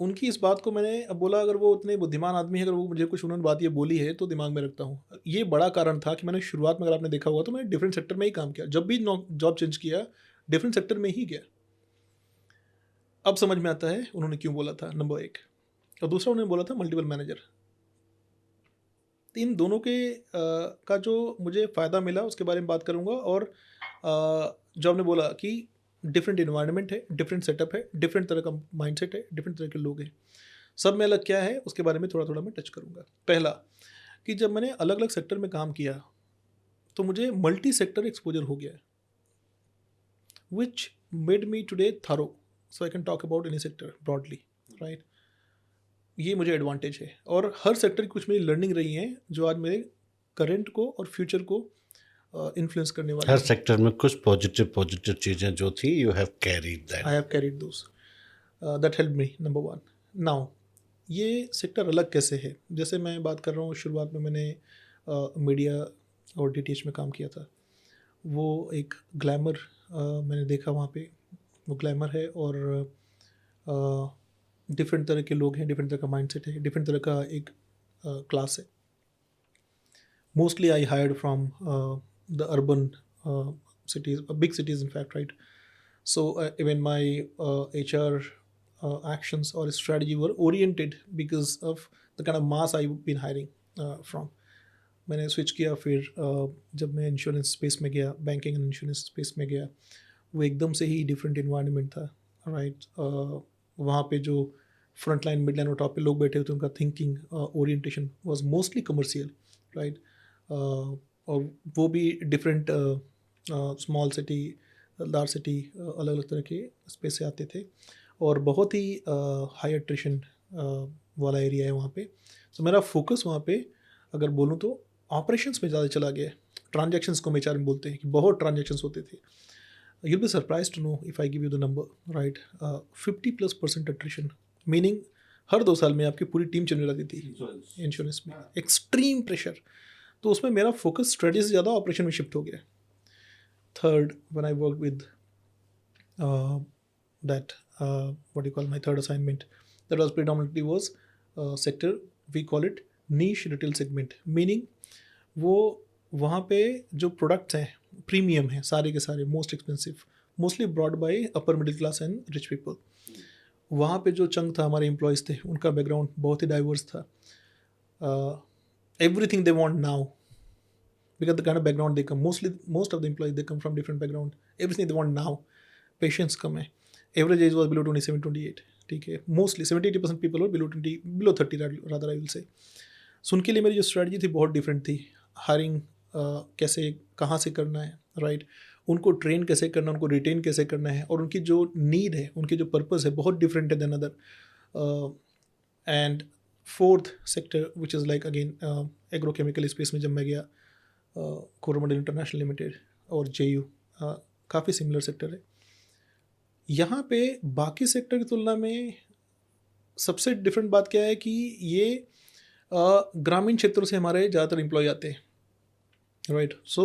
उनकी इस बात को मैंने अब बोला, अगर वो उतने बुद्धिमान आदमी है, अगर वो मुझे कुछ उन्होंने बात ये बोली है तो दिमाग में रखता हूँ. ये बड़ा कारण था कि मैंने शुरुआत में, अगर आपने देखा हुआ, तो मैंने डिफरेंट सेक्टर में ही काम किया. जब भी जॉब चेंज किया, डिफरेंट सेक्टर में ही गया. अब समझ में आता है उन्होंने क्यों बोला था, नंबर 1. और दूसरा, उन्होंने बोला था मल्टीपल मैनेजर. इन दोनों के का जो मुझे फ़ायदा मिला उसके बारे में बात करूँगा. और जो आपने बोला कि डिफरेंट इन्वायरमेंट है, डिफरेंट सेटअप है, डिफरेंट तरह का माइंडसेट है, डिफरेंट तरह के लोग हैं, सब में अलग क्या है उसके बारे में थोड़ा थोड़ा मैं टच करूँगा. पहला, कि जब मैंने अलग अलग सेक्टर में काम किया तो मुझे मल्टी सेक्टर एक्सपोजर हो गया, which made me today thorough, so I can talk about any sector broadly. Right, ये मुझे एडवांटेज है. और हर सेक्टर की कुछ मेरी लर्निंग रही है जो आज मेरे करंट को और फ्यूचर को इन्फ्लुएंस करने वाली हर है. सेक्टर में कुछ पॉजिटिव चीज़ें जो थी, you have carried that. I have carried those, that help me, number 1. Now, ये सेक्टर अलग कैसे है? जैसे मैं बात कर रहा हूँ, शुरुआत में मैंने मीडिया और DTH में काम किया था. वो एक ग्लैमर मैंने देखा वहाँ पे, वो ग्लैमर है, और डिफरेंट तरह के लोग हैं, डिफरेंट तरह का माइंडसेट है, डिफरेंट तरह का एक क्लास है. Mostly I hired from the urban cities, big cities in fact, right? So even my HR actions or strategy were oriented because of the kind of mass I've been hiring from. मैंने switch किया फिर जब मैं insurance space में गया, banking and insurance space में गया, वो एकदम से ही डिफरेंट इन्वायरमेंट था, राइट. वहाँ पे जो फ्रंट लाइन, मिड लाइन और टॉप पे लोग बैठे होते उनका thinking orientation was mostly commercial, right. और वो भी different small city, large city, अलग अलग तरह के स्पेस से आते थे और बहुत ही हाई एट्रिशन वाला एरिया है वहाँ पे. तो मेरा फोकस वहाँ पे अगर बोलूँ तो ऑपरेशंस में ज़्यादा चला गया. ट्रांजैक्शंस को एचआर में बोलते हैं कि बहुत ट्रांजैक्शंस होते थे. You'll be surprised to know if I give you the number, right? 50+% attrition, meaning हर 2 साल में आपकी पूरी टीम चलने लगती थी इंश्योरेंस में. Extreme pressure. तो उसमें मेरा फोकस स्ट्रेटजी से ज़्यादा ऑपरेशन में शिफ्ट हो गया. Third, when I work with that what you call my third assignment, that was predominantly was sector, we call it niche retail segment, meaning वो वहाँ पे जो प्रोडक्ट्स हैं प्रीमियम है, सारे के सारे most expensive, mostly brought by upper middle class and rich people. वहाँ पे जो चंक था हमारे एम्प्लॉयज़ थे, उनका बैकग्राउंड बहुत ही डाइवर्स था. Everything they want now because the kind of background they come, most of the employees they come from different background. Everything they want now. Patience कम है. Average age was below 27-28. ठीक है, mostly 70-80% people और below 30 rather I will say. So उनके लिए मेरी जो strategy थी बहुत डिफरेंट थी. हायरिंग कैसे, कहाँ से करना है, राइट. उनको ट्रेन कैसे करना, उनको रिटेन कैसे करना है, और उनकी जो नीड है, उनकी जो पर्पस है बहुत डिफरेंट है than other. And fourth sector which is like again agrochemical space में जब मैं गया, कोरोमंडल इंटरनेशनल लिमिटेड और JU, काफ़ी सिमिलर सेक्टर है. यहाँ पे बाकी सेक्टर की तुलना में सबसे डिफरेंट बात क्या है कि ये ग्रामीण क्षेत्रों से हमारे ज़्यादातर एम्प्लॉय आते हैं, right? So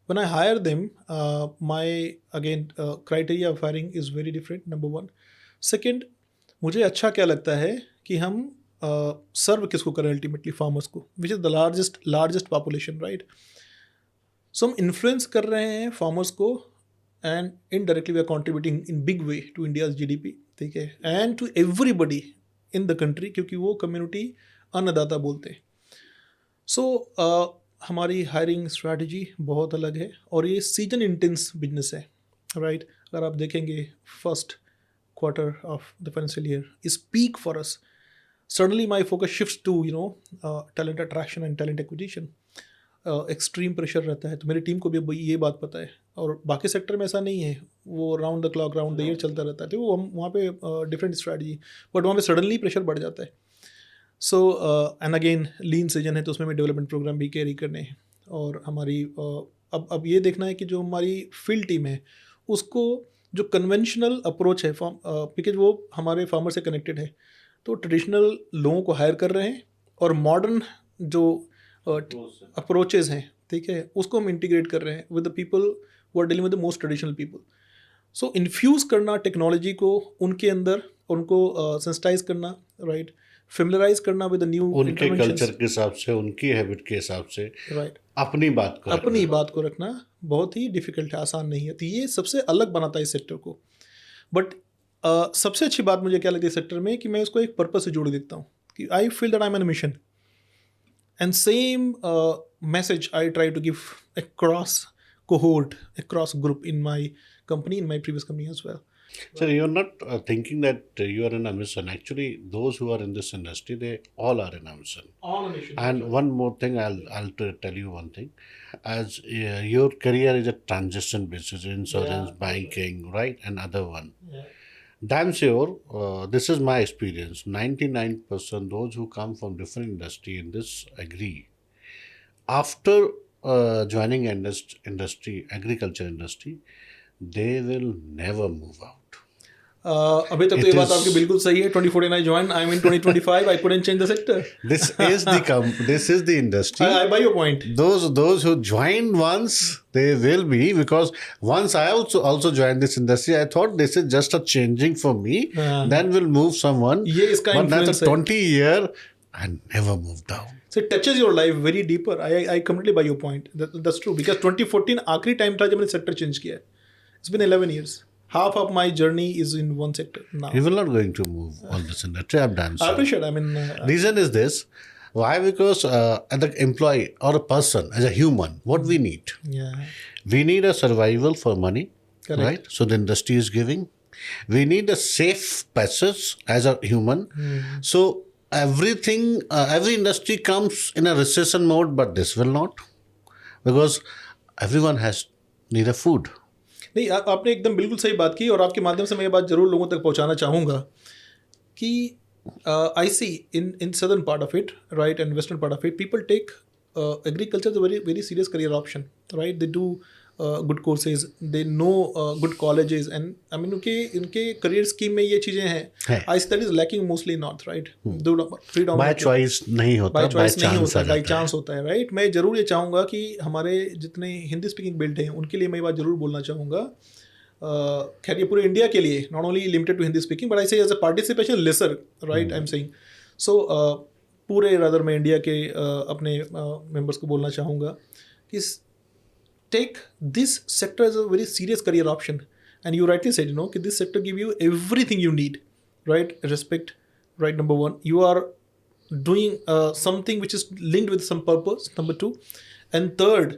when I hire them, my again criteria of hiring is very different, number one. Second, मुझे अच्छा क्या लगता है कि हम सर्व किसको करें, अल्टीमेटली फार्मर्स को, which is the largest population, right. So हम इन्फ्लुएंस कर रहे हैं फार्मर्स को and indirectly we are contributing in big way to India's GDP, ठीक है, and to everybody in the country, क्योंकि वो कम्युनिटी अन्नदाता बोलते हैं. सो हमारी हायरिंग स्ट्रैटेजी बहुत अलग है और ये सीजन इंटेंस बिजनेस है, राइट. अगर आप देखेंगे first quarter of the financial year is peak for us. Suddenly my focus shifts to talent attraction and talent acquisition. Extreme pressure रहता है, तो मेरी टीम को भी ये बात पता है. और बाकी सेक्टर में ऐसा नहीं है, वो round the clock, round the year चलता रहता है. तो वो हम वहाँ पे डिफरेंट स्ट्रैटेजी, बट वहाँ पे सडनली प्रेशर बढ़ जाता है. So and again lean season है, तो उसमें भी डेवलपमेंट प्रोग्राम भी कैरी करने हैं. और हमारी अब ये देखना है कि जो हमारी फील्ड टीम है उसको जो कन्वेंशनल अप्रोच है, बिकॉज वो हमारे फार्मर से कनेक्टेड है, तो ट्रेडिशनल लोगों को हायर कर रहे हैं और मॉडर्न जो अप्रोचेज हैं, ठीक है, उसको हम इंटीग्रेट कर रहे हैं with the people who are dealing with the most traditional people. So infuse करना टेक्नोलॉजी को उनके अंदर, उनको सेंसिटाइज करना, राइट, फेमिलराइज करना विद न्यू, उनके कल्चर के हिसाब से, उनकी हैबिट के हिसाब से, राइट, अपनी बात को रखना बहुत ही डिफिकल्ट है, आसान नहीं है. तो ये सबसे अलग बनाता है इस सेक्टर को. बट सबसे अच्छी बात मुझे क्या लगती है सेक्टर में कि मैं उसको एक पर्पस से जोड़ देता हूँ कि I feel that I am an mission and same message I try to give across cohort, across group in my company, in my previous company as well. So you're not thinking that you are in a mission. Actually, those who are in this industry, they all are in a mission. All a mission. And one more thing, I'll tell you one thing. As your career is a transition basis, insurance, banking, right, and other one. Yeah. Damn sure, this is my experience. 99% those who come from different industry in this agree. After joining industry, agriculture industry, they will never move out. अभी तक तो ये बात आपकी बिल्कुल सही है. 2014 I joined. I'm in 2025. I couldn't change the sector. This is the industry. I buy your point. Those who joined once, they will be, because once I also joined this industry, I thought this is just a changing for me. Then we'll move someone. ये इसका but that's a 20-year and never moved down. So it touches your life very deeper. I completely buy your point. That's true. Because 2014 आखिरी time था जब मैंने sector change किया. It's been 11 years. Half of my journey is in one sector now. You will not going to move all this industry. I'm done. I appreciate. I mean, Reason is this. Why? Because as an employee or a person, as a human, what we need? yeah, We need a survival for money, Correct. right? So the industry is giving. We need a safe passage as a human. So everything, every industry comes in a recession mode, but this will not, because everyone has need a food. नहीं आपने एकदम बिल्कुल सही बात की, और आपके माध्यम से मैं ये बात जरूर लोगों तक पहुंचाना चाहूँगा कि I see in southern part of it, right, and western part of it, people take agriculture is a very very serious career option, right? They do good courses, they know good colleges, and I mean उनके career scheme में ये चीज़ें हैं. I see that is lacking mostly north, right? By choice नहीं होता, by choice नहीं chance होता, आ by जाता है. chance होता है, right? मैं ज़रूर ये चाहूँगा कि हमारे जितने हिंदी स्पीकिंग बेल्ट हैं उनके लिए मैं ये बात ज़रूर बोलना चाहूँगा. खैर ये पूरे इंडिया के लिए, not only limited to Hindi speaking, but I say as a participation lesser, right, I am saying. So पूरे रादर मैं इंडिया के अपने मेंबर्स को बोलना चाहूँगा कि take this sector as a very serious career option. And you rightly said, you know, कि this sector give you everything you need, right? Respect, right, number one. You are doing something which is linked with some purpose, number two. And third,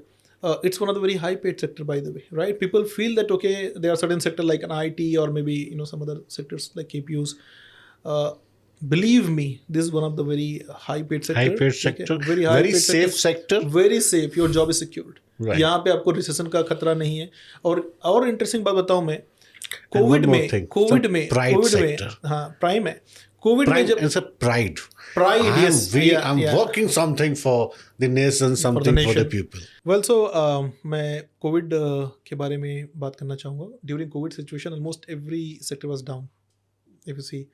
it's one of the very high paid sector, by the way, right? People feel that, okay, there are certain sector like an IT or maybe, you know, some other sectors like KPUs. Believe me, this is one of the very high paid sector. High paid sector, very high very paid safe sector. Very safe. Your job is secured. Right. यहाँ पे आपको recession का खतरा नहीं है. और interesting बात बताऊँ मैं, one कोविड more में thing. कोविड So, में pride कोविड में sector. हाँ, प्राइम है. कोविड में Pride, जब it's a pride. Pride, yes. I'm working something for the nation, something for the nation. people. Well so मैं कोविड के बारे में बात करना चाहूँगा. During Covid situation almost every sector was down. If you see,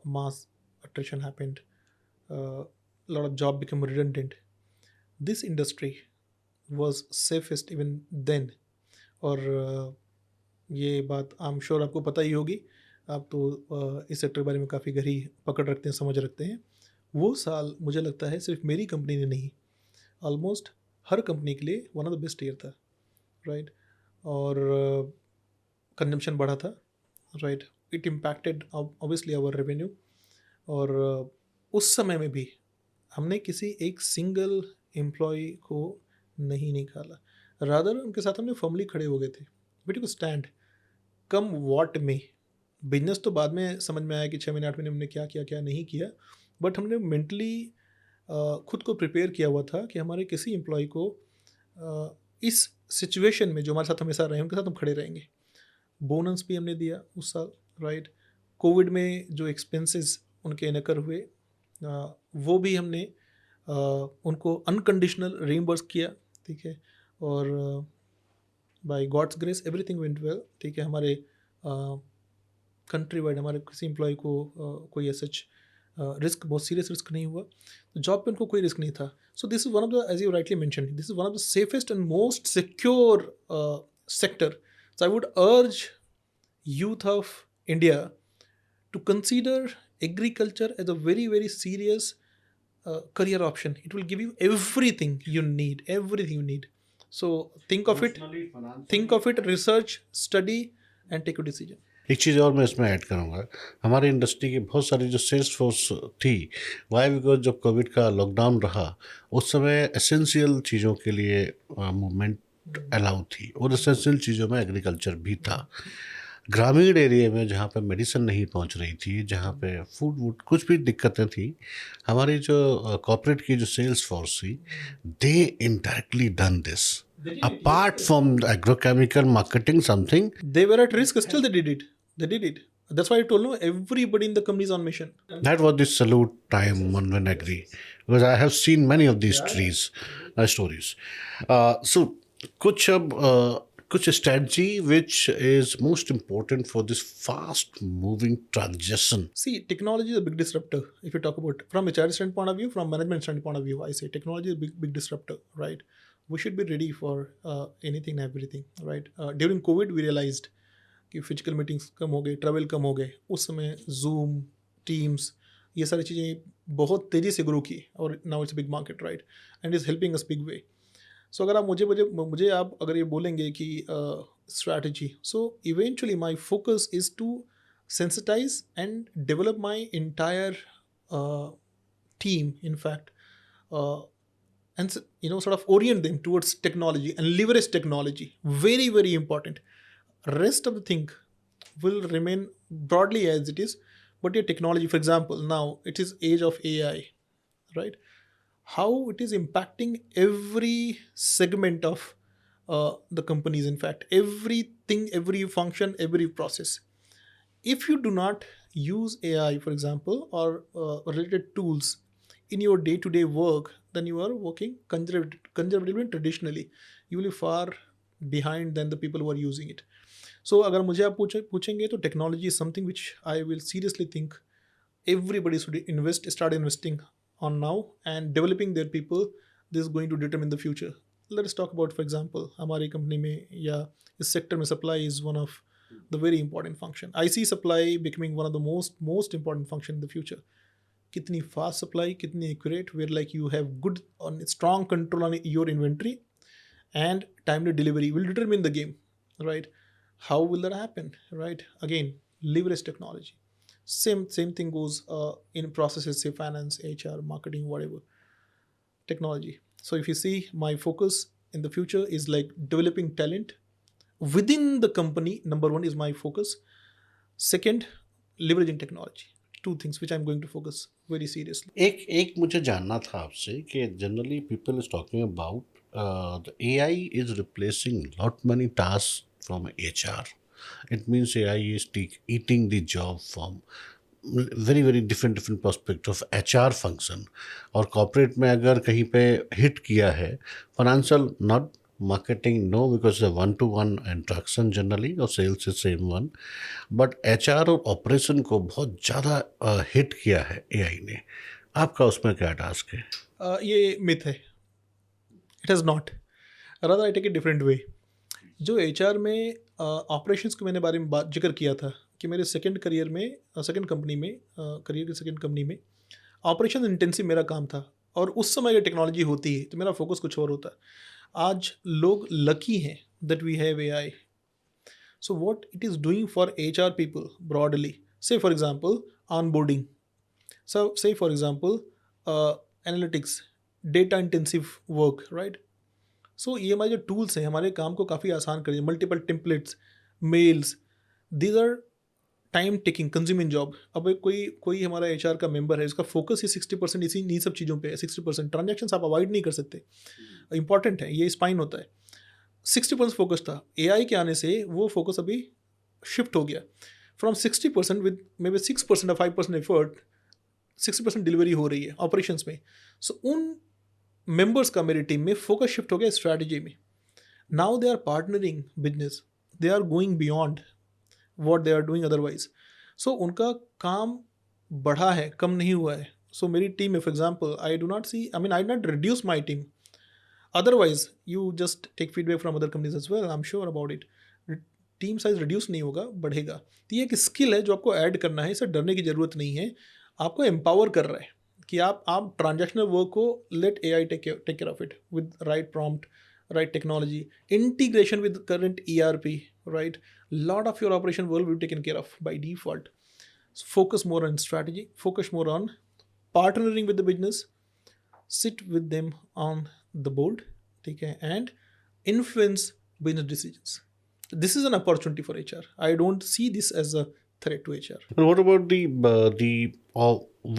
mass attrition happened, lot of job become redundant. This industry was safest even then. और ये बात आई एम श्योर आपको पता ही होगी. आप तो इस सेक्टर के बारे में काफ़ी गहरी पकड़ रखते हैं, समझ रखते हैं. वो साल मुझे लगता है सिर्फ मेरी कंपनी ने नहीं, ऑलमोस्ट हर कंपनी के लिए one of the best year था, राइट? और कंजम्पशन बढ़ा था, right? It impacted obviously our revenue. और उस समय में भी हमने किसी एक सिंगल एम्प्लॉय को नहीं निकाला, रादर उनके साथ हमने फर्मली खड़े हो गए थे. We took stand come what may. Business तो बाद में समझ में आया कि 6 महीने 8 महीने हमने क्या किया क्या नहीं किया, बट हमने मेंटली खुद को प्रिपेयर किया हुआ था कि हमारे किसी एम्प्लॉय को इस सिचुएशन में जो हमारे साथ हमेशा रहे उनके साथ हम खड़े रहेंगे. बोनस भी हमने दिया उस साल, राइट? कोविड में जो एक्सपेंसेस उनके इनकर हुए, वो भी हमने उनको अनकंडीशनल रीइंबर्स किया, ठीक है? और by God's grace everything went well, ठीक है? हमारे कंट्री वाइड हमारे किसी एम्प्लॉय को कोई सच रिस्क, बहुत सीरियस रिस्क नहीं हुआ. तो जॉब पे उनको कोई रिस्क नहीं था. So this is one of the, as you rightly mention, this is one of the safest and most secure sector. So I would urge youth of India to consider agriculture as a very very serious career option. It will give you everything you need. So think of it, research, study and take a decision. एक चीज़ और मैं इसमें add करूँगा. हमारी industry की बहुत सारी जो सेल्स फोर्स थी, वाई बिकॉज जब कोविड का लॉकडाउन रहा उस समय एसेंशियल चीज़ों के लिए मूवमेंट अलाउ थी, और एसेंशियल चीज़ों में एग्रीकल्चर भी था. ग्रामीण एरिया में जहाँ पे मेडिसिन नहीं पहुँच रही थी, जहाँ पे फूड वूड कुछ भी दिक्कतें थी, हमारी जो कॉर्पोरेट की जो सेल्स फोर्स थी, they indirectly done this. Apart from the agrochemical marketing something, they were at risk, still they did it. That's why I told you, everybody in the company is on mission. that was the salute time when I agree, because I have seen many of these stories. So कुछ strategy which is most important for this fast moving transition. See, technology is a big disruptor. If you talk about from a HR standpoint of view, from management standpoint of view, I say technology is a big disruptor, right? We should be ready for anything and everything, right? During COVID we realized कि physical meetings कम हो गए, travel कम हो गए. उस समय zoom, teams, ये सारी चीज़ें बहुत तेज़ी से ग्रो की और now it's big market, right, and is helping us big way. So अगर आप मुझे मुझे मुझे आप अगर ये बोलेंगे कि strategy, so eventually my focus is to sensitize and develop my entire uh, team, in fact, uh, and sort of orient them towards technology and leverage technology. Very, very important. Rest of the thing will remain broadly as it is, but your technology, for example, now it is age of AI, right? How it is impacting every segment of the companies, in fact, everything, every function, every process. If you do not use AI, for example, or related tools in your day-to-day work, then you are working conservatively and traditionally. You will be far behind than the people who are using it. So अगर मुझे आप पूछेंगे तो technology is something which I will seriously think everybody should start investing on now, and developing their people. This is going to determine the future. Let us talk about, for example, हमारी company में या इस sector में supply is one of the very important function. I see supply becoming one of the most important function in the future. कितनी fast supply, कितनी accurate, where like you have good on strong control on your inventory, and timely delivery will determine the game, right? How will that happen, right? Again, leverage technology. Same thing goes in processes, say finance, HR, marketing, whatever, technology. So if you see, my focus in the future is like developing talent within the company. Number one is my focus. Second, leveraging technology. Two things which I'm going to focus very seriously. एक एक मुझे जानना था आपसे कि generally people is talking about the AI is replacing lot many tasks from HR. It means AI is eating the job from very different prospect of HR function. और corporate में अगर कहीं पे हिट किया है, financial not, marketing no, because one to one interaction generally, और sales is same one, but HR और operation को बहुत ज़्यादा हिट किया है एआई ने. आपका उसमें क्या टास्क है? ये मिथ है. It has not. Rather I take a different way. जो HR में ऑपरेशंस को मैंने बारे में जिक्र किया था कि मेरे सेकंड कंपनी में, करियर की सेकंड कंपनी में ऑपरेशन इंटेंसिव मेरा काम था, और उस समय अगर टेक्नोलॉजी होती है तो मेरा फोकस कुछ और होता. आज लोग लकी हैं that we have AI. So what it is doing for HR people broadly, say for example onboarding, so say for example analytics, data intensive work, right? So ये हमारे जो टूल्स हैं हमारे काम को काफ़ी आसान कर दिए. Multiple templates, mails, these are time taking consuming job. अब कोई हमारा HR का मेंबर है, उसका फोकस ही 60% इन्हीं सब चीज़ों पे है. 60% ट्रांजेक्शन आप अवॉइड नहीं कर सकते, इंपॉर्टेंट है, ये स्पाइन होता है. 60% फोकस था. AI के आने से वो फोकस अभी शिफ्ट हो गया. फ्रॉम 60% विद मे बी 6% और 5% एफर्ट, 60% डिलीवरी हो रही है ऑपरेशंस में. सो उन मेंबर्स का मेरी टीम में फोकस शिफ्ट हो गया स्ट्रैटेजी में. Now they are partnering business, they are going beyond what they are doing otherwise. So उनका काम बढ़ा है, कम नहीं हुआ है. सो मेरी टीम में for example I do not see, I mean I not reduce my team. Otherwise, you just take feedback from other companies as well. I'm sure about it. Team size reduce नहीं होगा, बढ़ेगा. तो ये एक skill है जो आपको add करना है. इससे डरने की ज़रूरत नहीं है. आपको एम्पावर कर रहा है कि आप ट्रांजेक्शनल वर्क को let AI take care of it with right prompt, right technology, integration with current ERP, right. Lot of your operation will be taken care of by default. Focus more on strategy, focus more on partnering with the business, sit with them on the board, ठीक है, and influence business decisions. This is an opportunity for HR. I don't see this as a threat to HR. And what about the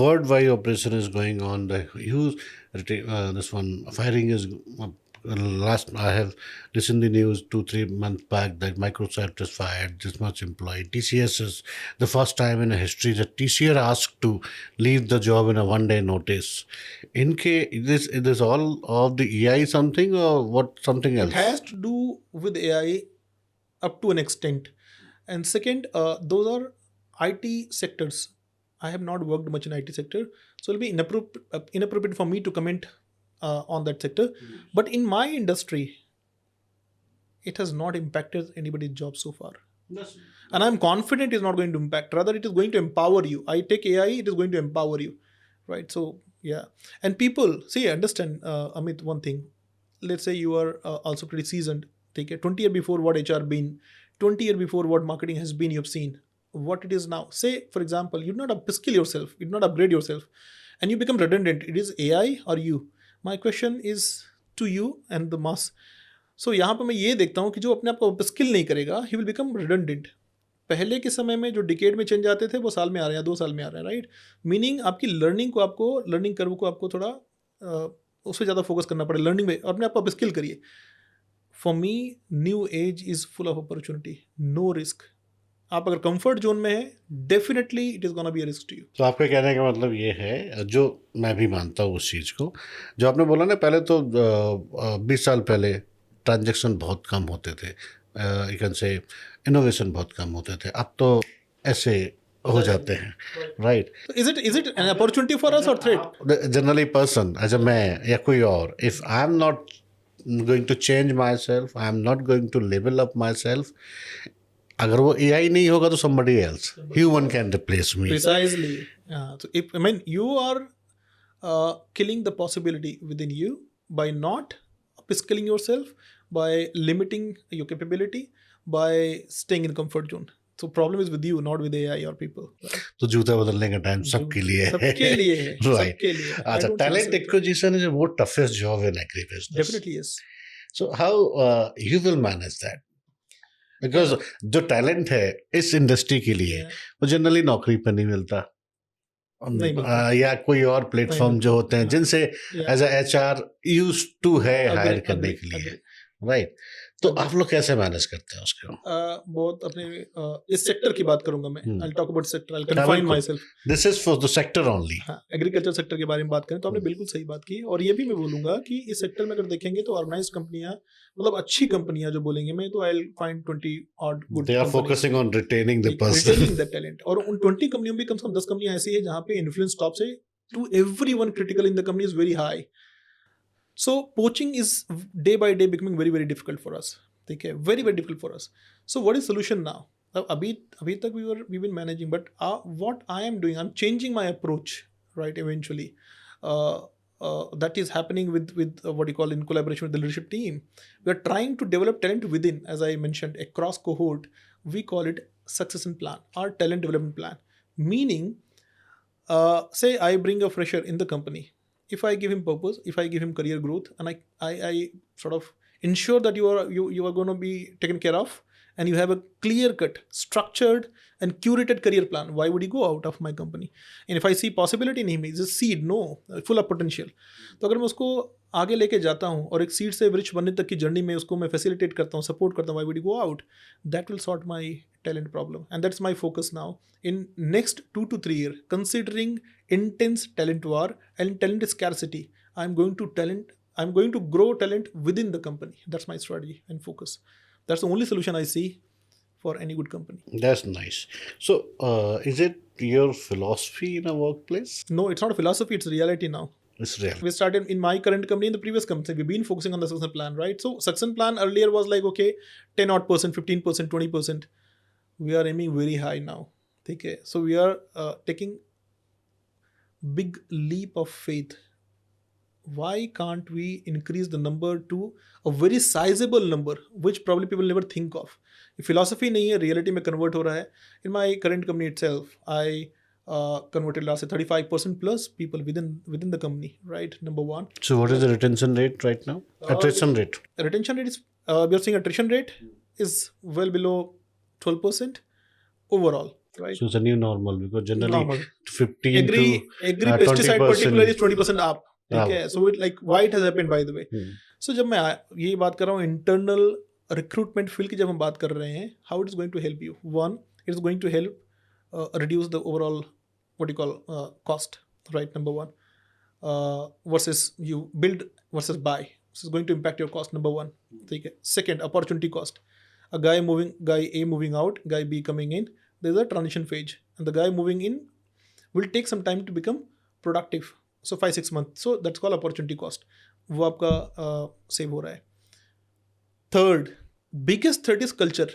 worldwide operation is going on? The huge this one firing is last. I have listened the news 2-3 months back that Microsoft has fired this much employee. TCS is the first time in history that TCS asked to leave the job in a 1-day notice. In case this all of the AI something or what, something else? It has to do with AI up to an extent. And second, those are IT sectors. I have not worked much in IT sector, so it'll be inappropriate for me to comment on that sector. But in my industry, it has not impacted anybody's job so far. Yes. And I'm confident it's not going to impact. Rather, it is going to empower you. I take AI, it is going to empower you. right? So yeah, and people see, understand, Amit, one thing. Let's say you are also pretty seasoned. Take a 20 year before what HR been, 20 year before what marketing has been, you've seen what it is now. Say for example, you do not upskill yourself, you do not upgrade yourself, and you become redundant. It is AI or you? My question is to you and the mass. So यहाँ पे मैं ये देखता हूँ कि जो अपने आप को upskill नहीं करेगा, he will become redundant. पहले के समय में जो डिकेड में चेंज आते थे वो साल में आ रहे हैं, 2 साल में आ रहे हैं, राइट? मीनिंग आपकी लर्निंग को, आपको लर्निंग कर्व को आपको थोड़ा उस पर ज़्यादा फोकस करना पड़े, लर्निंग में, और अपने आप को स्किल करिए. For me new age is full of opportunity, no risk. आप अगर कंफर्ट जोन में है, definitely it is gonna be a risk to you. तो आपके कहने का मतलब ये है, जो मैं भी मानता हूँ उस चीज़ को, जो आपने बोला ना, पहले तो 20 साल पहले ट्रांजैक्शन बहुत कम होते थे, यू कैन से इनोवेशन बहुत कम होते थे, अब तो ऐसे हो जाते हैं, right? Is it an opportunity for us और threat? Generally person as a मैं या कोई और, if I am not going to change myself, I am not going to level up myself, अगर वो AI नहीं होगा तो somebody else, human can replace me. Precisely. So if, I mean, you are killing the possibility within you by not upskilling yourself, by limiting your capability, by staying in comfort zone. So problem is with you, not with AI or people. तो जूता बदलने का time सबके लिए है. सबके लिए है. Right. सबके लिए. अच्छा, talent acquisition is a more toughest job in agri business. Definitely yes. So how you will manage that? Because जो टैलेंट है इस इंडस्ट्री के लिए वो जनरली नौकरी पर नहीं मिलता, या कोई और प्लेटफॉर्म जो होते हैं जिनसे as a HR use to है हायर करने के लिए, राइट? तो आप लोग कैसे मैनेज करते हैं उसको? बहुत अपने इस सेक्टर की बात करूंगा मैं. I'll talk about sector. I'll confine myself. This is for the sector only. Agriculture sector के बारे में बात करें तो आपने बिल्कुल सही बात की. और ये भी मैं बोलूंगा कि इस सेक्टर में अगर देखेंगे तो ऑर्गेनाइज्ड कंपनियां, मतलब अच्छी कंपनियां जो बोलेंगे मैं, तो I'll find 20 odd good. They are focusing on retaining the person. Retaining the talent. और उन 20 कंपनियों में कम से कम 10 कंपनियां ऐसी है जहां पे इन्फ्लुएंस टॉप से to everyone critical in the company is very high. So poaching is day by day becoming very very difficult for us. ठीक है, very very difficult for us. So what is solution now? अभी तक we've been managing, but what I am doing, I'm changing my approach, right? Eventually, that is happening with what you call, in collaboration with the leadership team. We are trying to develop talent within, as I mentioned, across cohort. We call it succession plan, our talent development plan. Meaning, say I bring a fresher in the company. If I give him purpose, if I give him career growth, and I sort of ensure that you are going to be taken care of, and you have a clear cut, structured and curated career plan, why would he go out of my company? And if I see possibility in him, he's a seed, no, full of potential. तो अगर मैं उसको आगे लेके जाता हूँ और एक सीड से वृक्ष बनने तक की जर्नी में उसको मैं फैसिलिटेट करता हूँ, सपोर्ट करता हूँ, why would he go out? That will sort my talent problem, and that's my focus now in next 2 to 3 years. Considering intense talent war and talent scarcity, I'm going to grow talent within the company. That's my strategy and focus. That's the only solution I see for any good company. That's nice. So, is it your philosophy in a workplace? No, it's not a philosophy. It's reality now. It's real. We started in my current company, in the previous company, we've been focusing on the succession plan, right? So, succession plan earlier was like, okay, 10 odd %, 15%, 20%. We are aiming very high now. Okay, so we are taking big leap of faith. Why can't we increase the number to a very sizable number, which probably people never think of? Philosophy नहीं है, reality में convert हो रहा है. In my current company itself, I converted last 35% plus people within the company, right? Number one. So what is the retention rate right now? Attrition rate. Retention rate is we are seeing attrition rate is well below 12% overall. Right. So it's a new normal, because generally Normal. 15 Agri pesticide 20%. particularly is 20% up. ठीक है, so it like why it has happened, by the way. So जब मैं ये बात कर रहा हूँ internal recruitment field की, जब हम बात कर रहे हैं, how it is going to help you. One, it is going to help reduce the overall what you call cost, right? Number one, versus you build versus buy. This is going to impact your cost. Number one. ठीक है. Second, opportunity cost. A guy A moving out, guy B coming in. There's a transition phase, and the guy moving in will take some time to become productive. So 5-6 months. So that's called opportunity cost. वो आपका save हो रहा है. Third, biggest threat is culture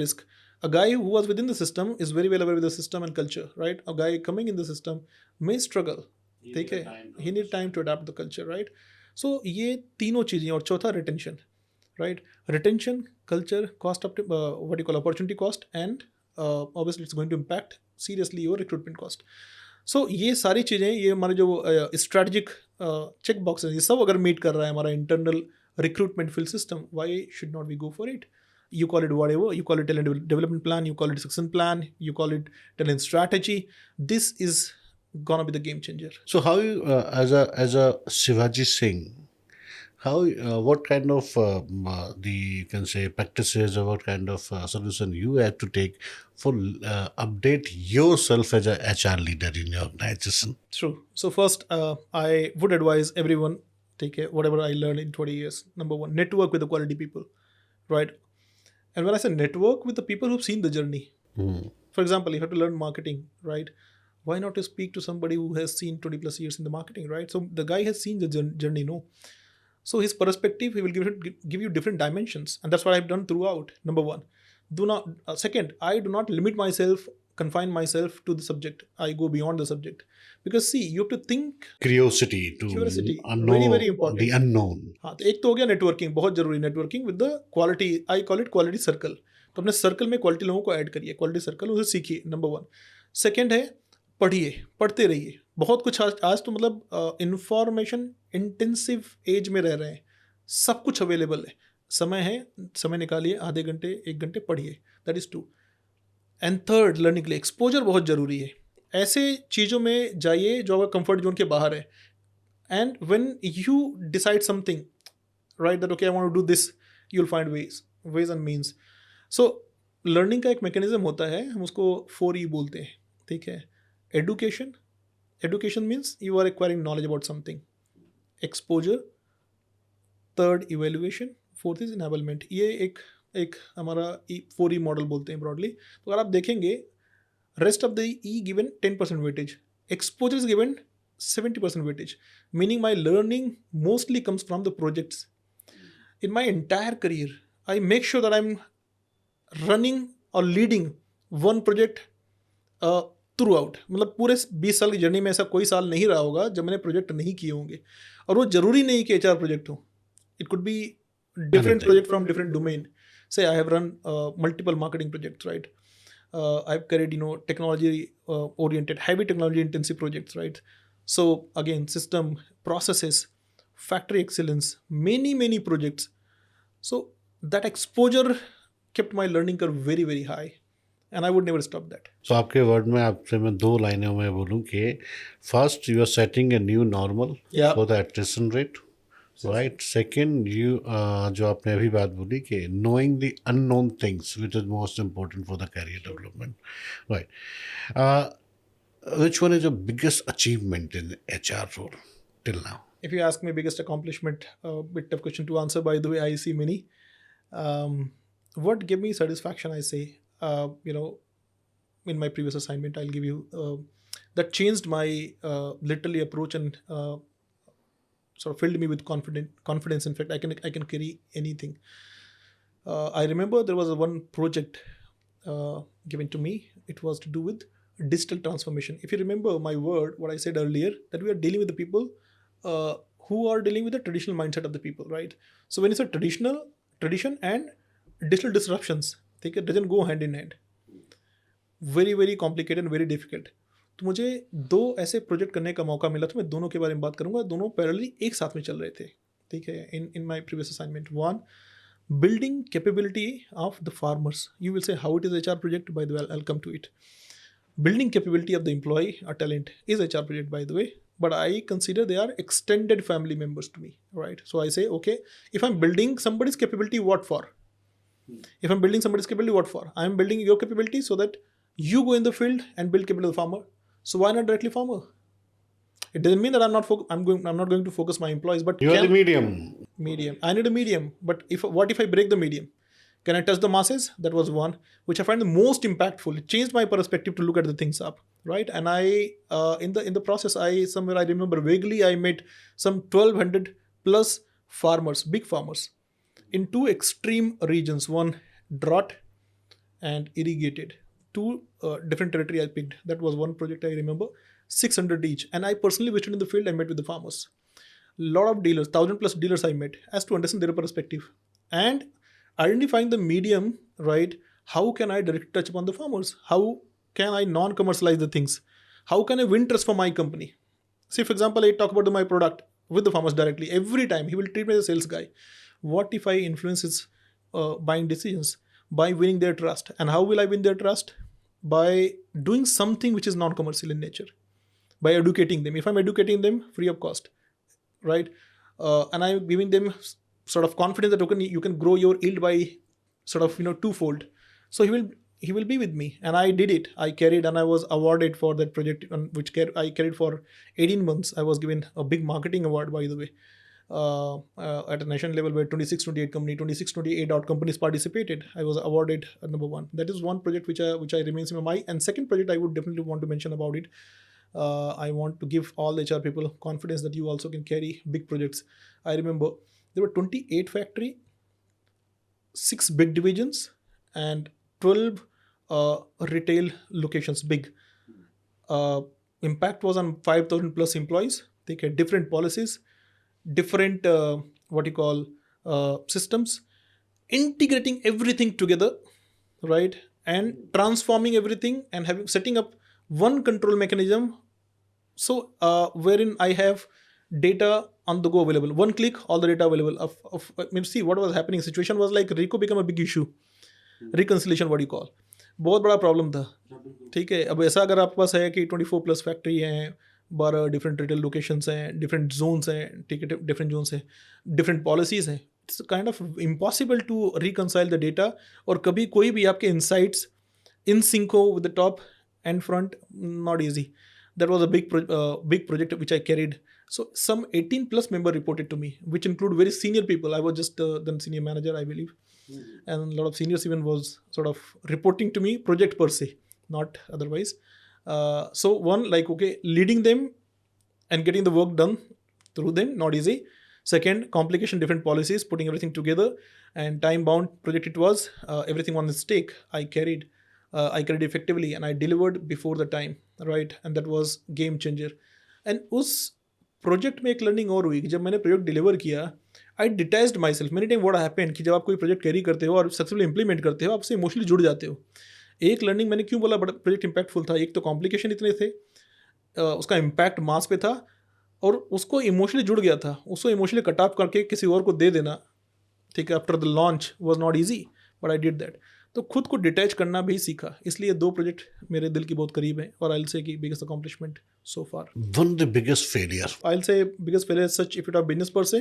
risk. A guy who was within the system is very well aware with the system and culture, right? A guy coming in the system may struggle. ठीक है, he need time to adapt the culture, right? So ये तीनों चीज़ें, और चौथा retention, right? Retention, culture, cost of what you call opportunity cost, and obviously it's going to impact seriously your recruitment cost. So ये सारी चीज़ें, ये हमारे जो स्ट्रैटेजिक चेक बॉक्सेस, ये सब अगर मीट कर रहा है हमारा internal recruitment fill system, why should not we go for it? You call it whatever, you call it talent development plan, you call it succession plan, you call it talent strategy. This is gonna be the game changer. So how you, as a Shivaji Singh, how what kind of the you can say practices, or what kind of solution you have to take for update yourself as a HR leader in your organization? True. So first, I would advise everyone, take whatever I learned in 20 years. Number one, network with the quality people, right? And when I say network with the people who've seen the journey. For example, you have to learn marketing, right? Why not to speak to somebody who has seen 20 plus years in the marketing, right? So the guy has seen the journey, no? So his perspective, he will give you different dimensions, and that's what I've done throughout. Number one, do not. Second, I do not limit myself, confine myself to the subject. I go beyond the subject, because see, you have to think. Curiosity to Curiosity, know very very important. the unknown. हाँ, तो एक तो हो गया networking, बहुत जरूरी, networking with the quality, I call it quality circle. तो अपने सर्कल में क्वालिटी लोगों को ऐड करिए, क्वालिटी सर्कल, उसे सीखिए, नंबर वन. सेकेंड है, पढ़िए, पढ़ते रहिए. बहुत कुछ आज तो मतलब इंफॉर्मेशन इंटेंसिव एज में रह रहे हैं, सब कुछ अवेलेबल है, समय है, समय निकालिए, आधे घंटे 1 घंटे पढ़िए. That is 2. And third, learning के लिए एक्सपोजर बहुत ज़रूरी है. ऐसे चीज़ों में जाइए जो आपका कंफर्ट जोन के बाहर है. And when you decide something, right, that okay, I want to do this, you'll find ways and means. So learning का एक mechanism होता है, हम उसको 4E बोलते हैं, ठीक है? Education means you are acquiring knowledge about something. Exposure, third evaluation, fourth is enablement. ये एक हमारा 4E मॉडल बोलते हैं ब्रॉडली. तो अगर आप देखेंगे, rest of the E given 10% weightage, exposure is given 70% weightage, meaning my learning mostly comes from the projects. In my entire career, I make sure that I'm running or leading one project throughout. मतलब पूरे 20 साल की journey में ऐसा कोई साल नहीं रहा होगा जब मैंने प्रोजेक्ट नहीं किए होंगे. और वो जरूरी नहीं कि HR प्रोजेक्ट हो. It could be different project from different domain. Say I have run multiple marketing projects, right? I've carried technology oriented, heavy technology intensive projects, right? So again, system, processes, factory excellence, many projects. So that exposure kept my learning curve very very high, and I would never stop that. So आपके word में आपसे मैं 2 लाइनें में बोलूँ कि first you are setting a new normal for the attrition rate, right? Second, you जो आपने अभी बात बोली कि knowing the unknown things, which is most important for the career development, right? Which one is the biggest achievement in the HR role till now? If you ask me biggest accomplishment, bit tough question to answer, by the way, I see many. What gave me satisfaction, I say, in my previous assignment, I'll give you, that changed my literally approach, and sort of filled me with confidence. In fact, I can carry anything. I remember there was one project given to me. It was to do with digital transformation. If you remember my word, what I said earlier, that we are dealing with the people who are dealing with the traditional mindset of the people, right? So when you say tradition and digital disruptions, think it doesn't go hand in hand. Very very complicated and very difficult. तो मुझे 2 ऐसे project करने का मौका मिला, तो मैं दोनों के बारे में बात करूंगा. दोनों पैरेलली एक साथ में चल रहे थे, ठीक है? In my previous assignment, one, building capability of the farmers. You will say how it is HR project, by the way, I'll come to it. Building capability of the employee or talent is HR project, by the way, but I consider they are extended family members to me, right? So I say, okay, if I'm building somebody's capability, what for? If I'm building somebody's capability, what for? I'm building your capability so that you go in the field and build capability of the farmer. So why not directly farmer? It doesn't mean that I'm not going to focus my employees, but You are the medium. I need a medium, but what if I break the medium? Can I touch the masses? That was one, which I find the most impactful. It changed my perspective to look at the things up, right? And I, in the process, I remember vaguely, I met some 1,200 plus farmers, big farmers, in 2 extreme regions. One, drought and irrigated. two different territory I picked. That was one project I remember, 600 each. And I personally visited in the field. I met with the farmers. Lot of dealers, 1,000+ dealers I met, as to understand their perspective and identifying the medium, right? How can I direct touch upon the farmers? How can I non-commercialize the things? How can I win trust for my company? Say, for example, I talk about my product with the farmers directly. Every time he will treat me as a sales guy. What if I influence his buying decisions by winning their trust? And how will I win their trust? By doing something which is non-commercial in nature, by educating them. If I'm educating them free of cost, right? And I'm giving them sort of confidence that okay, you can grow your yield by sort of twofold. So he will be with me, and I did it. I carried, and I was awarded for that project, which I carried for 18 months. I was given a big marketing award, by the way, at a national level, where 26-28 odd companies participated. I was awarded number one. That is one project which I remains in my mind. And second project I would definitely want to mention about it. I want to give all HR people confidence that you also can carry big projects. I remember there were 28 factory, 6 big divisions, and 12 retail locations, big. Impact was on 5,000 plus employees. They had different policies, different systems, integrating everything together, right? And transforming everything and setting up one control mechanism. So wherein I have data on the go available, one click, all the data available. See what was happening. Situation was like RICO become a big issue. Reconciliation what you call, बहुत बड़ा problem था. ठीक है, अब ऐसा अगर आपके पास है कि 24+ फैक्ट्री हैं, 12 डिफरेंट रिटेल लोकेशंस हैं, डिफरेंट जोन्स हैं, ठीक है, डिफरेंट जोन्स हैं, डिफरेंट पॉलिसीज़ हैं, it's kind of impossible to reconcile the data. और कभी कोई भी आपके इंसाइट्स इन सिंक हो with the top and front, not easy. That was a big project which I carried. So some 18+ member reported to me, which include very senior people. I was just the senior manager, I believe. And a lot of seniors even was sort of reporting to me, project per se, not otherwise. So one, like, okay, leading them and getting the work done through them, not easy. Second, complication, different policies, putting everything together, and time-bound project it was. Everything on the stake, I carried effectively, and I delivered before the time, right? And that was game changer. And उस project में एक learning और हुई कि जब मैंने project deliver किया, I detached myself. Many time what happen कि जब आप कोई प्रोजेक्ट कैरी करते हो और सक्सेसफुली इंप्लीमेंट करते हो, आपसे इमोशनली जुड़ जाते हो. एक लर्निंग मैंने क्यों बोला बड़ा प्रोजेक्ट इंपैक्टफुल था, एक तो कॉम्प्लिकेशन इतने थे, उसका इम्पैक्ट मास पे था, और उसको इमोशनली जुड़ गया था. उसको इमोशनली कट ऑफ करके किसी और को दे देना, ठीक है, after the launch was not easy, but I did that. तो खुद को डिटैच करना भी सीखा. इसलिए 2 प्रोजेक्ट मेरे दिल की बहुत करीब हैं, और आई विल से कि biggest accomplishment so far. One of the biggest failure. I will से biggest failure such if it of business पर से,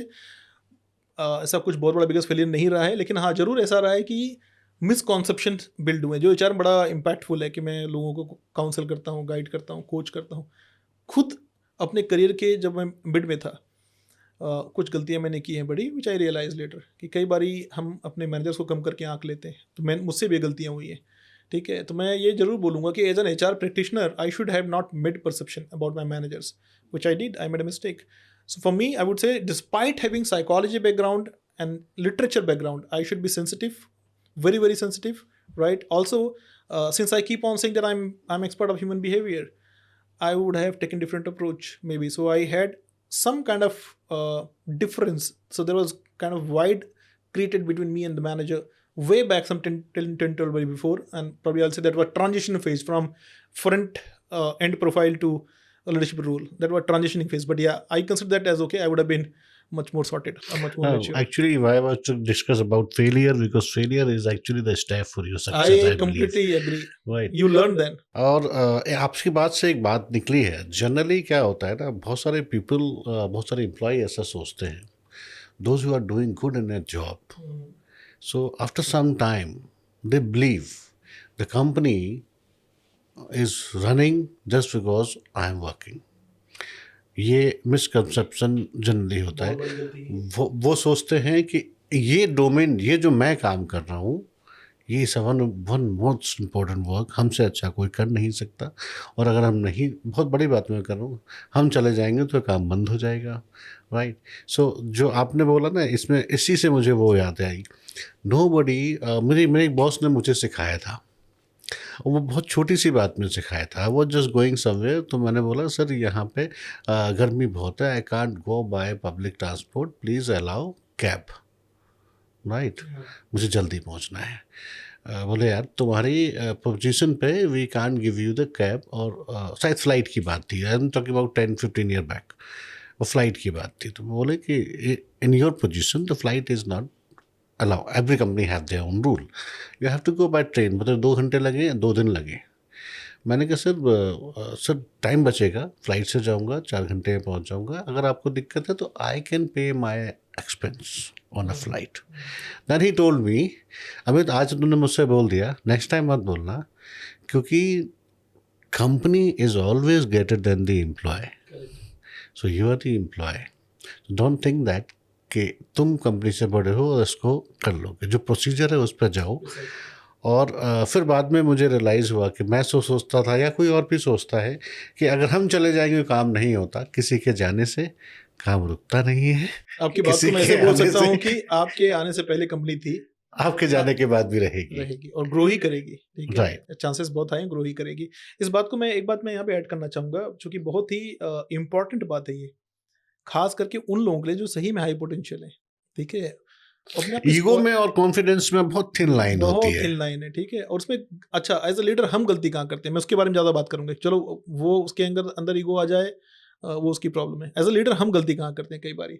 ऐसा कुछ बहुत बड़ा बिगेस्ट फेलियर नहीं रहा है, लेकिन हाँ जरूर ऐसा रहा है कि मिसकॉन्सेप्शन बिल्ड हुए, जो एचआर बड़ा इम्पैक्टफुल है कि मैं लोगों को काउंसल करता हूँ, गाइड करता हूँ, कोच करता हूँ. खुद अपने करियर के जब मैं मिड में था, कुछ गलतियां मैंने की हैं बड़ी, विच आई रियलाइज लेटर, कि कई बारी हम अपने मैनेजर्स को कम करके आंक लेते हैं. तो मुझसे भी गलतियां हुई हैं, ठीक है. तो मैं ये जरूर बोलूँगा कि as an HR practitioner I should have not made perception about my managers, which I did. I made a mistake. So for me I would say, despite having psychology background and literature background, I should be sensitive, very very sensitive, right? Also, since I keep on saying that I'm expert of human behavior, I would have taken different approach maybe. So I had some kind of difference. So there was kind of void created between me and the manager way back, some 10-12 way before. And probably I'll say that was transition phase from front end profile to a leadership role. That was transitioning phase. But yeah, I consider that as okay. I would have been much more sorted, much more mature. Actually, why I was to discuss about failure, because failure is actually the step for your success. I completely agree. Right. You learn then. और आपकी बात से एक बात निकली है. Generally क्या होता है ना, बहुत सारे पीपल, बहुत सारे एम्प्लॉय ऐसा सोचते हैं, those who are doing good in their job, so after some time they believe the company is running just because I am working. ये मिसकंसेप्शन जनरली होता है. वो सोचते हैं कि ये डोमेन, ये जो मैं काम कर रहा हूँ, ये इस वन मोस्ट इम्पोर्टेंट वर्क हमसे अच्छा कोई कर नहीं सकता, और अगर हम नहीं, बहुत बड़ी बात मैं कर रहा हूँ, हम चले जाएंगे तो काम बंद हो जाएगा, राइट? सो जो आपने बोला ना, इसमें इसी से मुझे वो याद आई. नोबडी, मेरे एक बॉस ने मुझे सिखाया था और वो बहुत छोटी सी बात में सिखाया था, वो जस्ट गोइंग समवेयर, तो मैंने बोला सर यहाँ पे गर्मी बहुत है, I can't go by public transport, please allow cab, right, मुझे जल्दी पहुँचना है। बोले यार तुम्हारी पोजीशन पे we can't give you the cab, और शायद फ़्लाइट की बात थी, I am talking about 10-15 year back, वो फ्लाइट की बात थी। तो बोले कि in your position the flight is not allow, every company have their own rule, you have to go by train, मतलब 2 घंटे लगे, 2 दिन लगे। मैंने कहा सर सर टाइम बचेगा, फ्लाइट से जाऊंगा 4 घंटे में पहुंच जाऊंगा, अगर आपको दिक्कत है तो I can pay my expense on a flight. Then he told me, Amit आज तुमने मुझसे बोल दिया, नेक्स्ट टाइम मत बोलना, क्योंकि company is always greater than the employee, so you are the employee, don't think that कि तुम कंपनी से बड़े हो और इसको कर लोगे, जो प्रोसीजर है उस पर जाओ। और फिर बाद में मुझे रियलाइज़ हुआ कि मैं सोचता था, या कोई और भी सोचता है, कि अगर हम चले जाएंगे काम नहीं होता, किसी के जाने से काम रुकता नहीं है। आपकी बात किसी को मैं के ऐसे बोल आने सकता से हूँ कि आपके आने से पहले कंपनी थी, आपके जाने के बाद भी रहेगी। रहेगी और ग्रो ही करेगी, ठीक है, राइट। चांसेस बहुत हाई ग्रो ही करेगी। इस बात को मैं एक बात मैं यहाँ पे ऐड करना चाहूँगा, जो कि बहुत ही इम्पॉर्टेंट बात है ये, खास करके उन लोगों के लिए जो सही में हाई पोटेंशियल है, ठीक है, अपने आप ईगो को में और कॉन्फिडेंस में बहुत थिन लाइन होती बहुत है। थिन लाइन है, ठीक है, और उसमें अच्छा एज अ लीडर हम गलती कहाँ करते हैं, मैं उसके बारे में ज़्यादा बात करूंगा, चलो वो उसके अंदर अंदर ईगो आ जाए, वो उसकी प्रॉब्लम है। एज अ लीडर हम गलती कहाँ करते हैं कई बारी,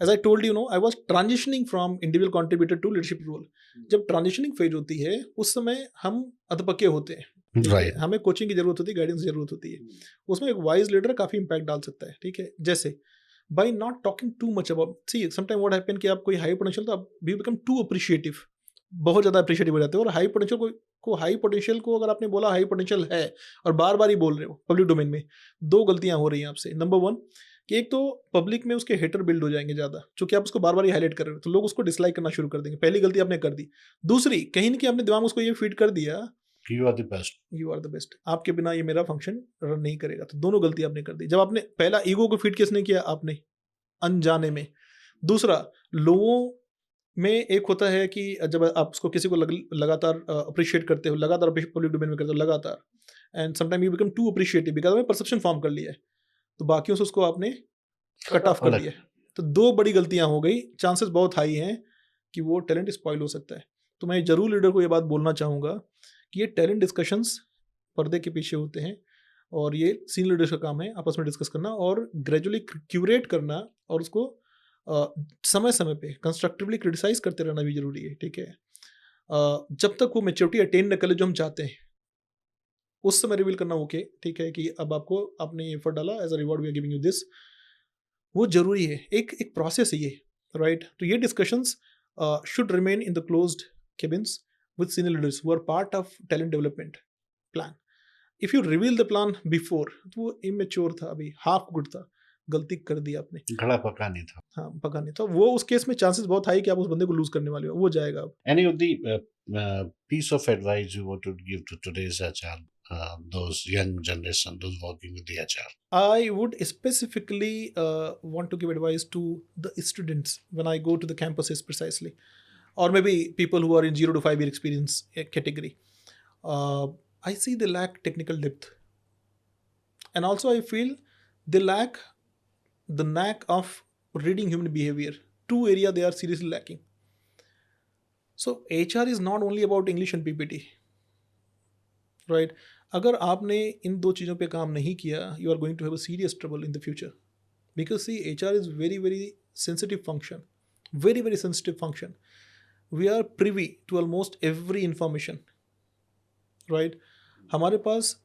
as I told you know, I was transitioning from individual contributor to leadership role. जब ट्रांजिशनिंग फेज होती है उस समय हम अधपक्के होते हैं, ठीक है, राइट। हमें कोचिंग की जरूरत होती है, गाइडेंस की जरूरत होती है, उसमें एक वाइज लीडर काफ़ी इंपैक्ट डाल सकता है, ठीक है, जैसे by not talking too much about, see sometime what happen कि आप कोई हाई पोटेंशियल, तो आप वी बिकम टू अप्रिशिएटिव, बहुत ज़्यादा अप्रिशिएटिव हो जाते हो, और हाई पोटेंशियल को हाई पोटेंशियल को अगर आपने बोला हाई पोटेंशियल है और बार बार ही बोल रहे हो पब्लिक डोमेन में, दो गलतियां हो रही हैं आपसे। नंबर वन, कि एक तो पब्लिक में उसके हेटर बिल्ड हो जाएंगे ज़्यादा, क्योंकि आप उसको बार बार ही हाईलाइट कर रहे हो, तो लोग उसको डिसलाइक करना शुरू कर देंगे, पहली गलती आपने कर दी। दूसरी, कहीं ना कहीं आपने दिमाग में उसको ये फीड कर दिया, you are the best. You are the best, आपके बिना ये मेरा फंक्शन रन नहीं करेगा, तो दोनों गलती आपने कर दी। जब आपने पहला ईगो को फीड किसने किया, आपने, अनजाने में। दूसरा, लोगों में एक होता है कि जब आप उसको किसी को लगातार अप्रिशिएट करते हो, लगातार पब्लिक डोमेन में करते हो लगातार, and sometime you become too appreciative because आपने परसेप्शन फॉर्म कर लिया है, तो बाकियों से उसको आपने कट ऑफ कर अलग। दिया है। तो दो बड़ी गलतियां हो गई, चांसेस बहुत हाई हैं कि वो टैलेंट स्पॉइल हो सकता है। तो मैं जरूर लीडर को ये बात बोलना चाहूँगा कि ये टैलेंट डिस्कशंस पर्दे के पीछे होते हैं, और ये सीनियर लीडर्स का काम है आपस में डिस्कस करना और ग्रेजुअली क्यूरेट करना, और उसको समय समय पे कंस्ट्रक्टिवली क्रिटिसाइज करते रहना भी जरूरी है, ठीक है, जब तक वो मेच्योरिटी अटेन न कर ले जो हम चाहते हैं, उस समय रिवील करना ओके, ठीक है, कि अब आपको आपने एफर्ट डाला, as a reward we are giving you this, वो जरूरी है, एक एक प्रोसेस है ये, राइट। तो ये discussions should remain in the closed cabins with senior leaders who are part of talent development plan. If you reveal the plan before, तो वो इमेच्योर था, अभी हाफ गुड था, गलती कर दी आपने, घड़ा पका नहीं था। हाँ पका नहीं था, वो उस केस में चांसेस बहुत हाई कि आप उस बंदे को लूज करने वाले हो, वो जाएगा अब। Any of the piece of advice you want to give to today's HR, those young generation, those working with the HR? I would specifically want to give advice to the students when I go to the campuses precisely, or maybe people who are in 0 to 5 year experience category. I see they lack technical depth, and also I feel they lack the knack of reading human behavior. Two area they are seriously lacking. So HR is not only about English and PPT, right? अगर आपने इन दो चीज़ों पे काम नहीं किया, you are going to have a serious trouble in the future. Because see, HR is very, very sensitive function. Very, very sensitive function. We are privy to almost every information, right? हमारे पास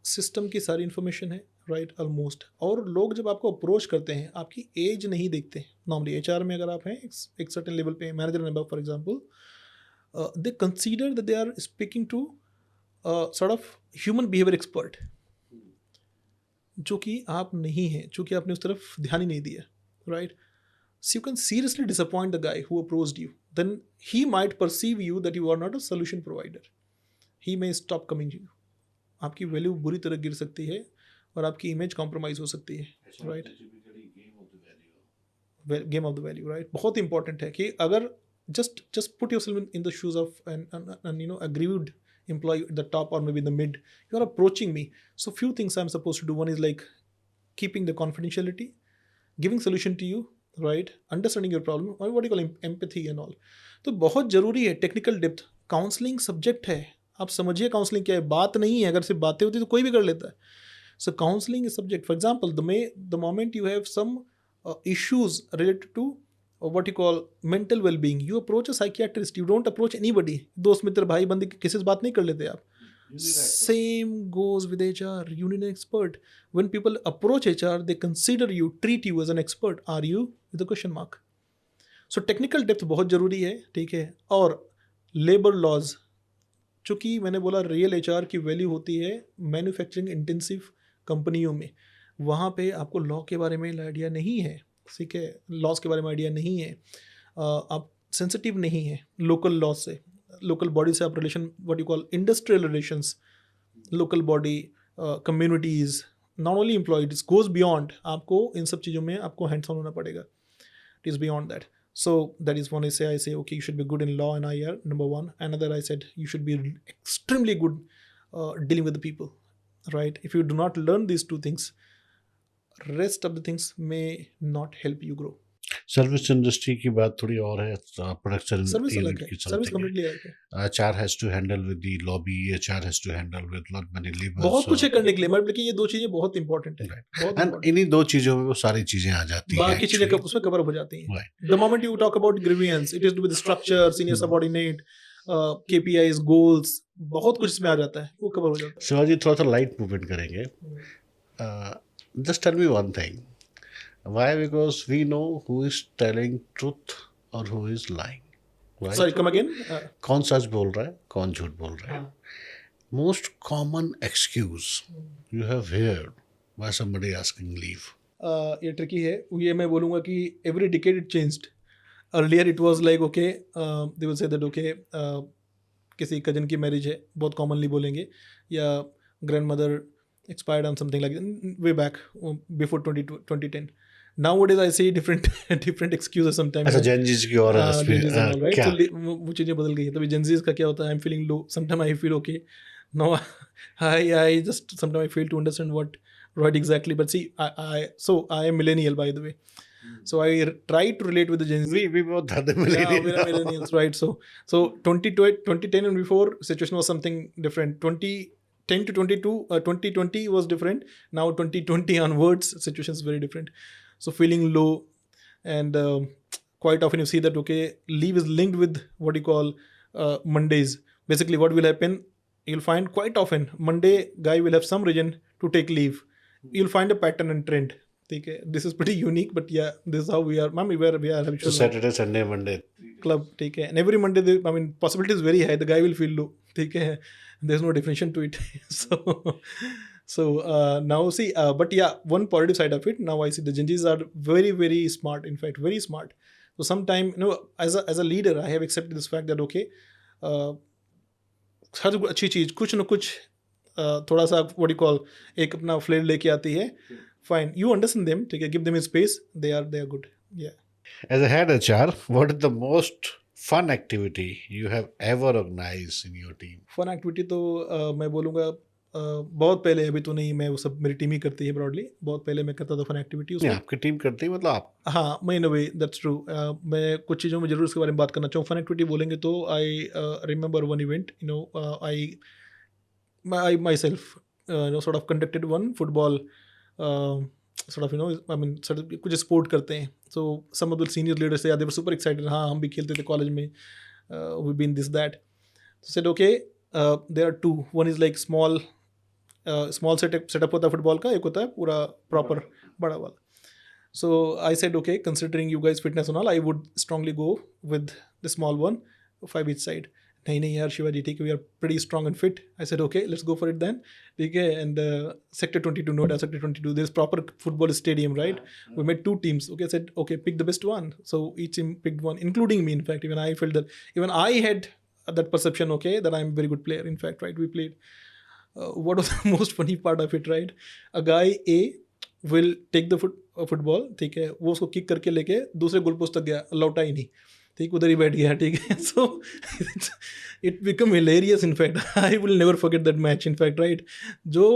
system की सारी information है, right, almost. और लोग जब आपको approach करते हैं, आपकी एज नहीं देखते नॉर्मली। एचआर में अगर आप हैं एक सर्टेन लेवल पे, manager and above for example, they consider that they are speaking to sort of human behaviour expert, जो कि आप नहीं हैं, चूँकि आपने उस तरफ ध्यान ही नहीं दिया, right. So you can seriously disappoint the guy who approached you. Then he might perceive you that you are not a solution provider. He may stop coming to you. आपकी वैल्यू बुरी तरह गिर सकती है और आपकी इमेज कॉम्प्रोमाइज हो सकती है, right. Game of the value, right, बहुत इंपॉर्टेंट है कि अगर just put yourself in the shoes of an you know aggrieved employee at the top or maybe in the mid, you are approaching me. So few things I'm supposed to do. One is like keeping the confidentiality, giving solution to you, right? Understanding your problem, or what you call empathy and all. तो बहुत जरूरी है technical depth. Counselling subject है, आप समझिए counselling क्या है, बात नहीं है. अगर सिर्फ बातें होती तो कोई भी कर लेता है. So counseling is subject. For example, the moment you have some issues related to what you call mental well-being, you approach a psychiatrist. You don't approach anybody. दोस्त मित्र भाई बंदी किसी से बात नहीं कर लेते आप. Same goes with HR. You need an expert. When people approach HR, they consider you, treat you as an expert. Are you? With a question mark. So technical depth बहुत ज़रूरी है, ठीक है. और लेबर लॉज, चूँकि मैंने बोला real HR की वैल्यू होती है मैन्युफैक्चरिंग इंटेंसिव कंपनियों में. वहाँ पे आपको लॉ के बारे में आइडिया नहीं है, ठीक है, लॉज के बारे में आइडिया नहीं है, आप सेंसिटिव नहीं है लोकल लॉ से, लोकल बॉडी से आप relation, what you call industrial relations, local body, communities, not only employees, goes beyond. आपको इन सब चीज़ों में आपको हैंड्स ऑन होना पड़ेगा. It is beyond that. So that is one I say, okay, you should be good in law and IR, number one. Another I said, you should be extremely good dealing with the people, right? If you do not learn these two things, rest of the things may not help you grow. Service industry की बात थोड़ी और है, production service अलग है, service completely अलग है. HR has to handle with the lobby, HR has to handle with lot many labors. बहुत कुछ है करने के लिए, मतलब कि ये दो चीज़ें बहुत इंपॉर्टेंट है. बहुत एंड इन्हीं दो चीज़ों में वो सारी चीज़ें आ जाती हैं, बाकी चीज़ें उसमें कवर हो जाती हैं. The moment you talk about grievance, it is to do with the structure, senior subordinate, KPIs, goals, बहुत कुछ इसमें आ जाता है, वो कवर हो जाता है. शिवाजी, थोड़ा सा लाइट मूवमेंट करेंगे. Just tell me one thing. Why? Because we know who is telling truth or who is lying. Right? Sorry, come again. कौन सच बोल रहा है, कौन झूठ बोल रहा है. Most common excuse you have heard by somebody asking leave. ये ट्रिकी है. ये मैं बोलूँगा कि every decade it changed. Earlier it was like okay, they will say that okay, किसी कजन की मैरिज है, बहुत कॉमनली बोलेंगे, या grandmother expired on something like way back before 2010. Nowadays I see different excuses sometimes. अच्छा, Gen Zs की और क्या वो चीज़ें बदल गई है. तभी जेनजीज का क्या होता है, I am feeling low, sometime I feel okay, no I just sometime I fail to understand what exactly, but see I am millennial by the way, so I try to relate with the Gen Z. we both are the millennials. Yeah, we are millennials, right? So 2010 and before situation was something different. 2010 to 2020 was different. Now 2020 onwards situation is very different. So feeling low, and quite often you see that okay, leave is linked with what you call Mondays. Basically what will happen, you'll find quite often Monday guy will have some reason to take leave. You'll find a pattern and trend. Okay, this is pretty unique, but yeah, this is how we are. We are habitual. So Saturday, Sunday, Monday club. Okay, and every Monday, possibility is very high. The guy will feel low. Okay, there's no definition to it. So now see, but yeah, one positive side of it. Now I see the Gen Zs are very, very smart. In fact, very smart. So sometime, as a leader, I have accepted this fact that okay, हर अच्छी चीज़ कुछ न कुछ थोड़ा सा what you call एक अपना flare लेके आती है. Fine, you understand them, ठीक है, give them a space, they are good. Yeah. As a head HR, what is the most fun activity you have ever organized in your team? Fun activity तो मैं बोलूँगा बहुत पहले, अभी तो नहीं, मैं वो सब मेरी टीम ही करती है ब्रॉडली. बहुत पहले मैं करता था फन एक्टिविटी. नहीं, आपकी टीम करती है, मतलब आप? हाँ, मैं इन अ वे दैट्स ट्रू. मैं कुछ चीज़ों में जरूर इसके बारे में बात करना चाहूँ. फन एक्टिविटी बोलेंगे तो I remember one event, I myself sort of conducted one football sort of कुछ स्पोर्ट करते हैं. So some of the senior leaders say they were super excited. हाँ, हम भी खेलते थे कॉलेज में, we've been this that. So said okay, there are two. One is like small setup होता है फुटबॉल का, एक होता है पूरा प्रॉपर बड़ा वाला. So I said okay, considering you guys fitness and all, I would strongly go with the small one, 5 each side. नहीं यार शिवाजी, ठीक है, we are pretty strong and fit. I said okay, let's go for it then. ठीक है, and sector 22, Noida sector 22, there's proper football stadium, right? We made 2 teams. Okay, I said okay, pick the best one. So each team picked one, including me. In fact, even I felt that even I had that perception, okay, that I'm a very good player. In fact, right, we played. What was the most funny part of it, right? A guy A will take the football, ठीक है, वो उसको kick करके लेके दूसरे goal post तक गया, लौटा ही नहीं. ठीक, उधर ही बैठ गया, ठीक है। So it become hilarious in fact, I will never forget that match in fact, right. जो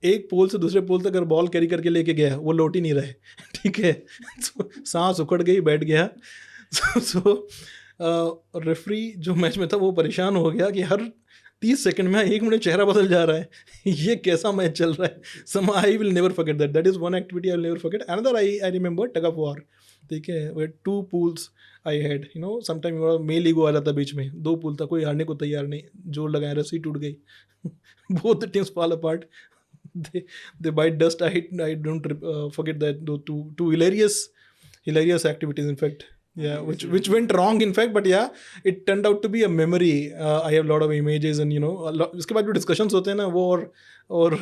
एक पोल से दूसरे पोल तक अगर बॉल कैरी करके लेके गया वो लौट ही नहीं रहे, ठीक है। तो सांस उखड़ गई, बैठ गया। सो रेफरी जो मैच में था वो परेशान हो गया कि हर 30 सेकंड में 1 मिनट चेहरा बदल जा रहा है। ये कैसा मैच चल रहा है। Some I will never forget that, that is one activity I will never forget. Another I remember tug of war, ठीक है, we 2 pools I had, you know, sometime male ego आ जाता बीच में। 2 पूल था, कोई हारने को तैयार नहीं, जोर लगाए, रस्सी टूट गई। Both the teams fall apart. They bite dust. I don't forget that, though, two hilarious activities in fact, yeah, which went wrong in fact, but yeah, it turned out to be a memory. I have a lot of images and you know उसके बाद जो discussions होते हैं ना वो और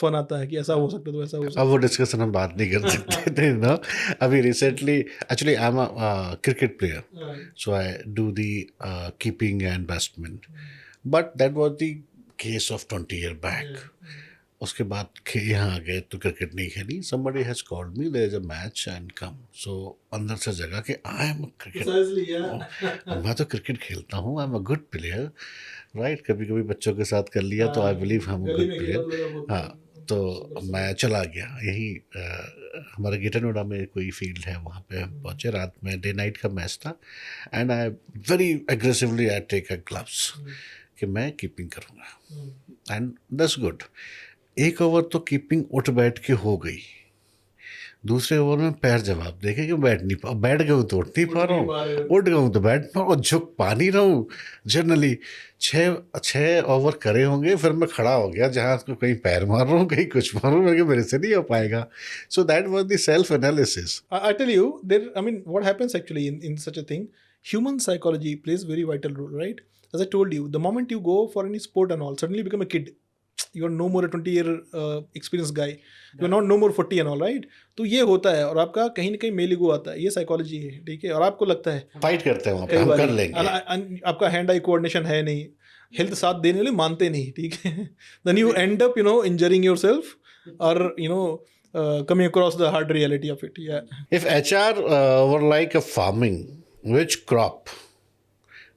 fun आता है कि ऐसा हो सकता तो ऐसा हो सकता। अब वो डिस्कशन हम बात नहीं कर सकते थे ना। अभी recently actually I am a cricket player, so I do the keeping and batsman, but that was the case of 20 year back. उसके बाद यहाँ आ गए तो क्रिकेट नहीं खेली। Somebody has called me, there is a match and come. So अंदर से जगह कि आई एम क्रिकेट, मैं तो क्रिकेट खेलता हूँ, आई am a good player, right. कभी कभी बच्चों के साथ कर लिया तो I believe I am a good player. हाँ, तो मैं चला गया यहीं हमारे गेटर नोएडा में कोई फील्ड है, वहाँ पे हम पहुँचे। रात में डे नाइट का मैच था and I very aggressively I take a gloves कि मैं कीपिंग करूँगा एंड दैट्स गुड। 1 ओवर तो कीपिंग उठ बैठ के हो गई। दूसरे ओवर में पैर जवाब देखे कि बैठ नहीं पा, बैठ गया हूँ तो उठ नहीं पा रहा हूँ, उठ गया हूँ तो बैठ पा रहा हूँ, झुक पा नहीं रहा हूँ। जनरली 6 ओवर करे होंगे, फिर मैं खड़ा हो गया, जहाँ उसको कहीं पैर मार रहा हूँ, कहीं कुछ मार रहा हूँ, मेरे से नहीं हो पाएगा। So that was the self analysis. I tell you, there. I mean, what happens actually in such a thing? Human psychology plays very vital role, right? As I told you, the moment you go for any sport and all, suddenly you become a kid. You are no more a 20-year experienced guy. You are not no more 40 and all, right? तो ये होता है और आपका कहीं ना कहीं male ego आता है, ये साइकोलॉजी है, ठीक है। और आपको लगता है फाइट करते हैं वहाँ पे, कई हम बारी, कर लेंगे। आपका हैंड आई कोऑर्डिनेशन है नहीं, हेल्थ साथ देने वाले मानते नहीं, ठीक है। Then you end up, you know, injuring yourself और you know coming across the hard reality of it. Yeah. If HR were like a farming, which crop,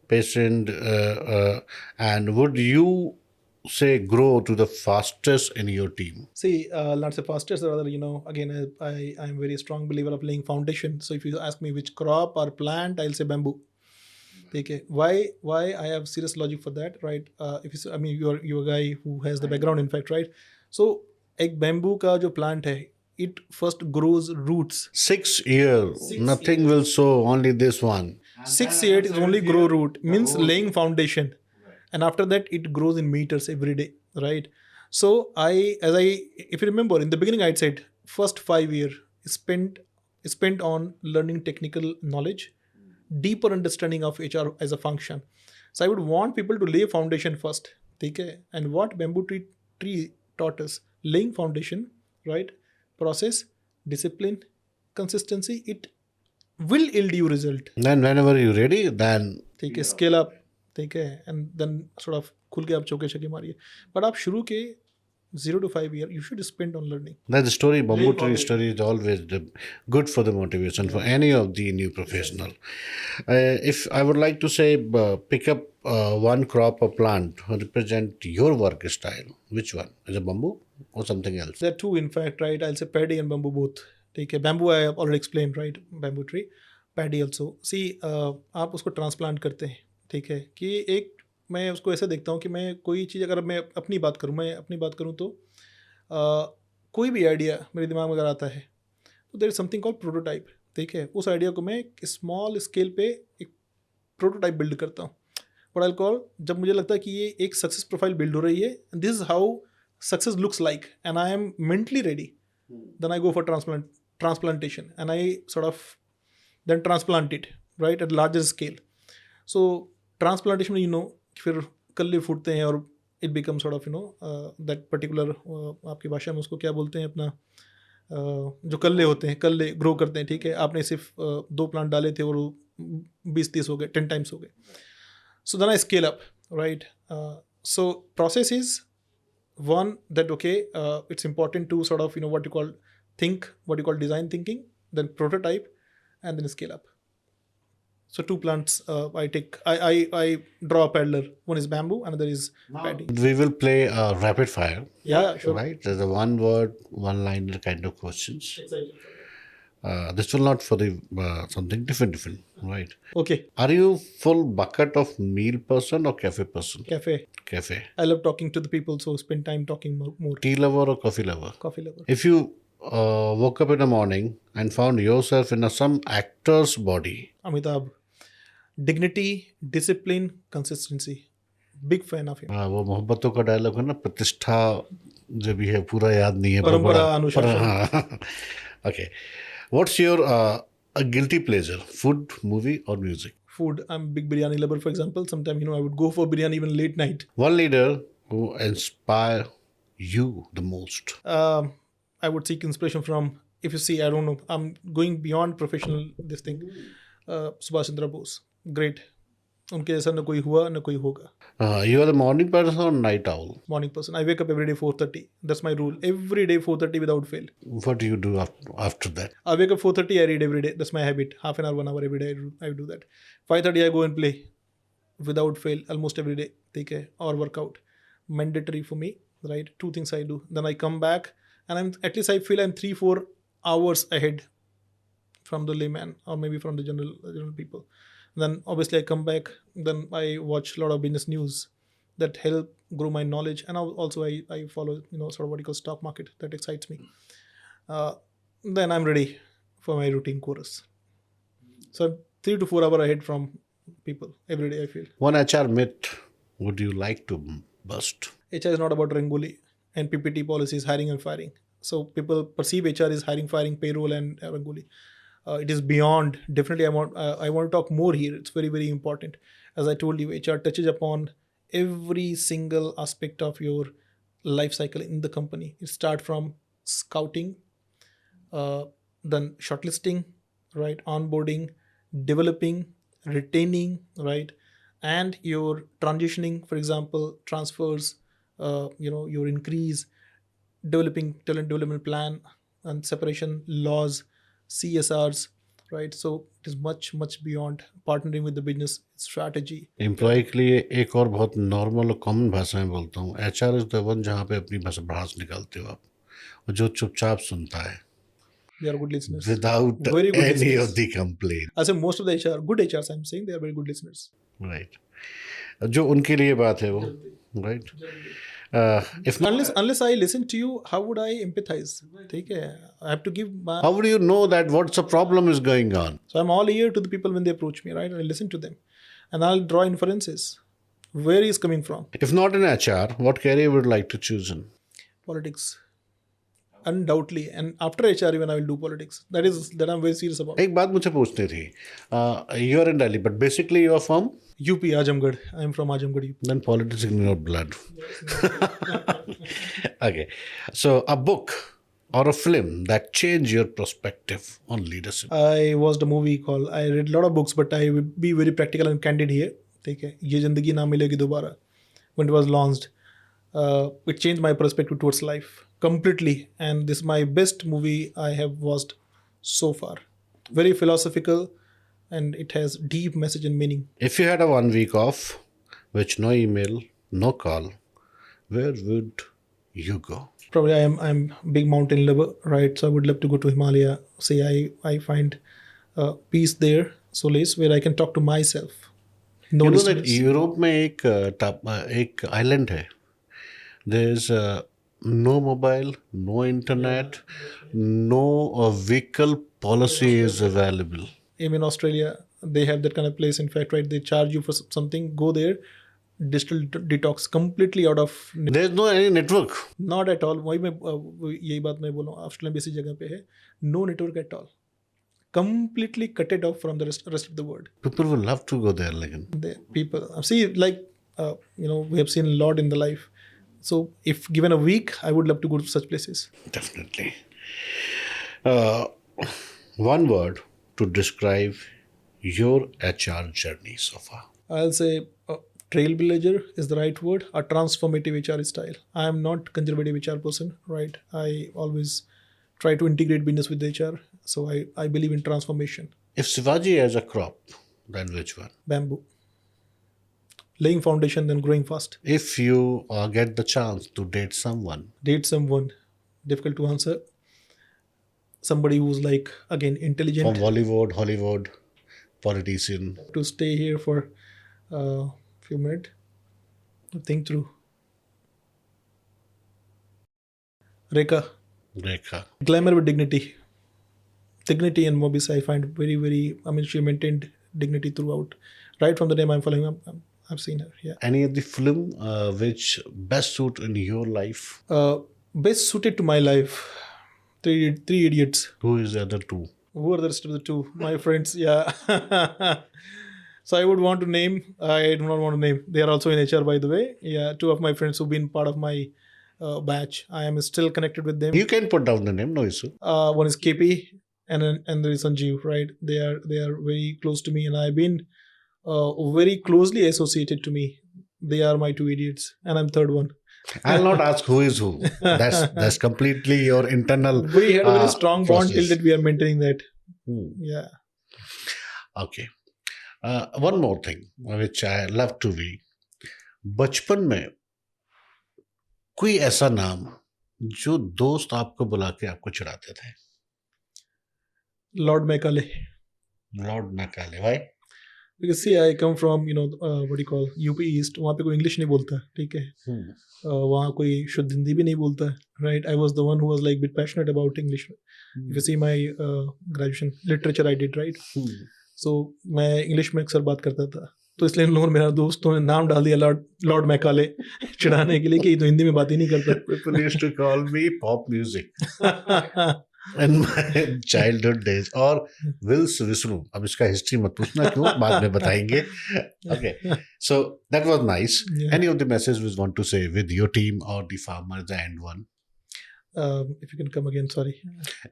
patient, and would you say grow to the fastest in your team? See, not the fastest, rather, you know, again, I'm very strong believer of laying foundation. So if you ask me which crop or plant, I'll say bamboo. Okay. Why I have serious logic for that, right? If you, I mean, you're a guy who has the background, in fact, right? So एक bamboo का जो plant है, it first grows roots. 6 years, nothing will sow, only this one. 6 years is only grow root, means laying foundation. And after that it grows in meters every day, right? So if you remember, in the beginning I said first 5 years spent on learning technical knowledge, deeper understanding of HR as a function. So I would want people to lay foundation first, okay? And what bamboo tree taught us, laying foundation, right? Process, discipline, consistency, it will yield you result. Then whenever you're ready, then ठीक है, scale up, ठीक है, and then sort of खुल के आप चौके छक्के मारिए। बट आप शुरू के 0 to 5 years, you should spend on learning. that story, bamboo tree story, is always good for the motivation for any of the new professional. If I would like to say, pick up one crop or plant represent your work style, which one is it, bamboo or something else? There are two, in fact, right? I'll say paddy and bamboo both. ठीक है, bamboo I have already explained, right? Bamboo tree, paddy also. See, आप उसको transplant करते हैं, ठीक है, कि एक मैं उसको ऐसे देखता हूँ कि मैं कोई चीज़, अगर मैं अपनी बात करूँ तो कोई भी आइडिया मेरे दिमाग में अगर आता है तो there is something called prototype, ठीक है। उस आइडिया को मैं एक स्मॉल स्केल पे एक प्रोटोटाइप बिल्ड करता हूँ, व्हाट आई कॉल, जब मुझे लगता है कि ये एक सक्सेस प्रोफाइल बिल्ड हो रही है, this is how success looks like, and I am mentally ready, then I go for transplantation and I sort of then transplant it, right, at larger scale. So transplantation में, you know, फिर कल्ले फूटते हैं और it becomes sort of, you know, that particular आपकी भाषा में उसको क्या बोलते हैं, अपना जो कल्ले होते हैं, कल्ले ग्रो करते हैं, ठीक है। आपने सिर्फ 2 प्लांट डाले थे और 20-30 हो गए, 10 times हो गए। So then I scale up, right? So process is one that, okay, it's important to sort of, you know, what you call design thinking, then prototype, and then scale up. So two plants I draw a paddler. One is bamboo, another is paddy. We will play rapid fire, Yeah, sure. right? There's a one word, one liner kind of questions. Excited. This will not for the something different, right? Okay, Are you full bucket of meal person or cafe person? cafe. Cafe. I love talking to the people, so spend time talking more. Tea lover or coffee lover? Coffee lover. If you woke up in the morning and found yourself in some actor's body, Amitabh. Dignity, discipline, consistency. Big fan of him. वो मोहब्बतों का dialogue है ना, प्रतिष्ठा जो भी है पूरा याद नहीं है पर परंपरा, बड़ा अनुशासन. हाँ. Okay, what's your a guilty pleasure? Food, movie, or music? Food. I'm a big biryani lover, for example. Sometimes, I would go for biryani even late night. One leader who inspire you the most. I would seek inspiration from, if you see, I don't know, I'm going beyond professional, this thing. Subhash Chandra Bose. Great. उनके जैसा न कोई हुआ न कोई होगा. You are the morning person or night owl? Morning person. I wake up every day 4:30. That's my rule. Every day 4:30 without fail. What do you do after that? I wake up 4:30. I read every day. That's my habit. Half an hour, 1 hour every day. I do that. 5:30 I go and play, without fail, almost every day. ठीक है. Or workout. Mandatory for me. Right. 2 things I do. Then I come back and at least I feel I'm 3-4 hours ahead from the layman or maybe from the general people. Then obviously I come back. Then I watch a lot of business news that help grow my knowledge, and also I follow sort of what you call stock market. That excites me. Then I'm ready for my routine chorus. So I'm 3 to 4 hours ahead from people every day. I feel One HR myth would you like to bust? HR is not about Rangoli and PPT policies, hiring and firing. So people perceive HR is hiring, firing, payroll, and Rangoli. It is beyond. Definitely, I want to talk more here. It's very, very important. As I told you, HR touches upon every single aspect of your life cycle in the company. It starts from scouting, then shortlisting, right, onboarding, developing, retaining, right, and your transitioning. For example, transfers, your increase, developing talent development plan, and separation laws, CSRs, right? So it is much much beyond partnering with the business strategy. Employee के लिए एक और बहुत normal और common भाषा में बोलता हूँ, HR इज द वन जहाँ पे अपनी भाषा भड़ास निकालते हो आप, और जो चुपचाप सुनता है They are good listeners. without Very good any listeners. of the complaint. I say most of the HR, good HRs, I'm saying they are very good listeners. Right. जो उनके लिए बात है वो, right? If not, Unless I listen to you, how would I empathize? ठीक है, I have to give my. how would you know that what's the problem is going on? So I'm all ear to the people when they approach me, right? I listen to them, and I'll draw inferences. Where he is coming from? If not in HR, what career would you like to choose in? Politics. Undoubtedly, and after HR even I will do politics. That I'm very serious about. एक बात मुझे पूछनी थी. You are in Delhi, but basically you are from? UP, Ajamgarh. I am from Ajamgarh, UP. Then politics in your blood. Okay. So a book or a film that changed your perspective on leadership. I watched a movie called. I read a lot of books, but I will be very practical and candid here. ठीक है, ये जिंदगी ना मिलेगी दोबारा. When it was launched, it changed my perspective towards life completely, and this is my best movie I have watched so far. Very philosophical, and it has deep message and meaning. If you had a 1 week off, with no email, no call, where would you go? Probably I'm big mountain lover, right? So I would love to go to Himalaya. Say I find peace there, solace, where I can talk to myself. No You know that disturbance. Europe में एक island है. There's no mobile, no internet, no vehicle policy is available. Even in Australia, they have that kind of place. In fact, right, they charge you for something. Go there, digital detox, completely out of. There's no any network. Not at all. वही मैं यही बात मैं बोल रहा हूँ. Australia में ऐसी जगह पे है. No network at all. Completely cut it off from the rest of the world. People will love to go there, लेकिन. The people see, like we have seen a lot in the life. So if given a week, I would love to go to such places. Definitely. One word to describe your HR journey so far. I'll say trailblazer is the right word. A transformative HR style. I am not conservative HR person, right? I always try to integrate business with HR. So I believe in transformation. If Shivaji has a crop, Then which one? Bamboo. Laying foundation, then growing fast. If you get the chance to date someone, Date someone. Difficult to answer. Somebody who's like, again, from intelligent, Bollywood, Hollywood, politician, to stay here for a few minutes to think through. Rekha. Rekha. Glamour with dignity. Dignity and Mobis, I find very, very, I mean, she maintained dignity throughout. Right from the time I'm following up, I've seen her. Yeah. Any of the film which best suit in your life? Best suited to my life. Three Idiots. Who is the other two? Who are the rest of the two? My friends, yeah. So I would want to name, I do not want to name. They are also in HR, by the way. Yeah, two of my friends who've been part of my batch. I am still connected with them. You can put down the name, no issue. One is KP and there is Sanjeev, right? They are very close to me, and I've been very closely associated to me. They are my two idiots, and I'm third one. I'll not ask who is who. That's completely your internal. We had a very strong bond till process. that we are maintaining that. Hmm. Yeah. Okay. One more thing which I love to be. बचपन में कोई ऐसा नाम जो दोस्त आपको बुला के आपको चिढ़ाते थे. Lord Macaulay. Lord Macaulay. Why? Because see, I come from, what do you call, UP East. वहाँ पे कोई इंग्लिश नहीं बोलता, ठीक है. वहाँ कोई शुद्ध हिंदी भी नहीं बोलता, right? I was the one who was like bit passionate about English. If you see my graduation literature I did, right? So मैं इंग्लिश में अक्सर बात करता था, तो इसलिए इन लोगों ने, मेरा दोस्तों ने नाम डाल दिया लॉर्ड मैकाले चिढ़ाने के लिए कि ये तो हिंदी में बात ही नहीं करता. People used to call me pop music in my childhood days. और विल्स विष्णु. अब इसका हिस्ट्री मत पूछना क्यों, बाद में बताएंगे. Okay, so that was nice. Yeah. Any of the messages you want to say with your team or the farmer, the end one? If you can come again, sorry.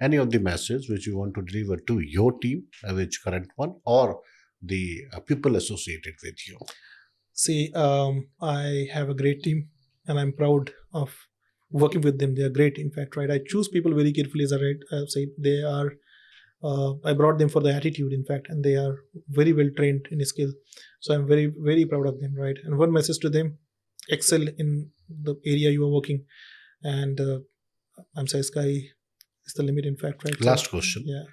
Any of the messages which you want to deliver to your team, which current one, or the people associated with you? See, I have a great team, and I'm proud of working with them. They are great, in fact, right? I choose people very carefully, as I said. They are, I brought them for the attitude, in fact, and they are very well trained in skill. So I'm very, very proud of them, right? And one message to them: excel in the area you are working, and I'm saying sky is the limit, in fact, right? Last question. Yeah.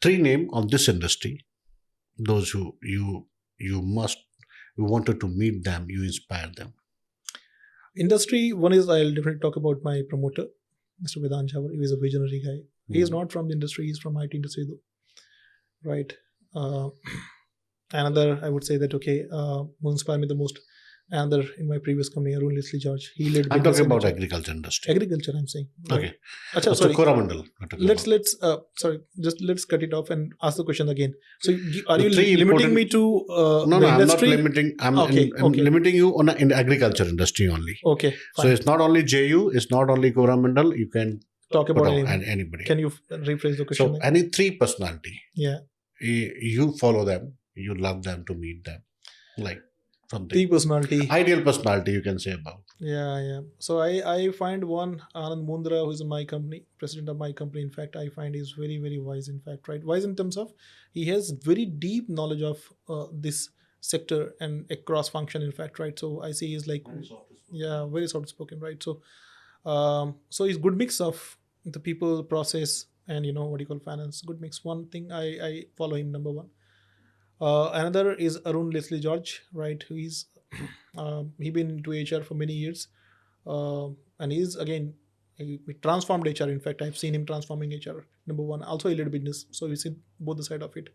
3 name of this industry, those who you wanted to meet them, you inspire them. Industry, one is, I'll definitely talk about my promoter, Mr. Vedant Jawar. He is a visionary guy. He is not from the industry, he's from IT industry though, right? Another, I would say that, okay, who inspired me the most, another in my previous company, Arun Leslie George. He led I'm business talking about and agriculture industry. agriculture, I'm saying. Okay. Acha, So sorry. Coromandel. we're talking Let's about. sorry, just let's cut it off and ask the question again. So are The you three limiting important- me to No, the I'm not industry? limiting. I'm Okay, I'm okay. limiting you on in agriculture industry only. Okay, So fine. it's not only JU, it's not only Coromandel. You can Talk put about on anything. anybody. Can you rephrase the question? So any 3 personality, Yeah, you follow them, you love them to meet them, like something. 3 personality. Ideal personality you can say about. Yeah. So I find one, Anand Mundra, who is in my company, president of my company. In fact, I find he's very, very wise. In fact, right, wise in terms of he has very deep knowledge of this sector and across function. In fact, right. So I see he's like, yeah, very soft spoken, right. So so he's good mix of the people, process, and what you call finance. Good mix. One thing I follow him, number one. Another is Arun Leslie George, right? Who is he been into HR for many years, and he's again he transformed HR. In fact, I've seen him transforming HR. Number one, also he led business, so you see both the side of it.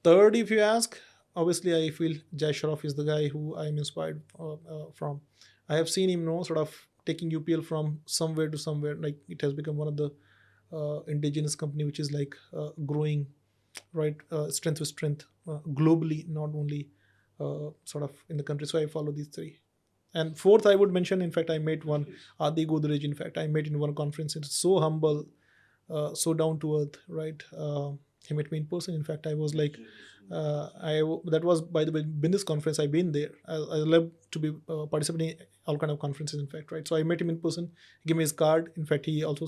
Third, if you ask, obviously I feel Jai Shroff is the guy who I'm inspired from. I have seen him, sort of taking UPL from somewhere to somewhere. Like it has become one of the indigenous company which is like growing, right, strength with strength globally, not only sort of in the country. So I follow these 3. And fourth, I would mention, in fact, I met one, Adi Godrej. In fact, I met in one conference. It's so humble, so down to earth, right? He met me in person. In fact, I was like, that was, by the way, business conference. I've been there. I love to be participating in all kind of conferences, in fact, right? So I met him in person. He gave me his card. In fact, he also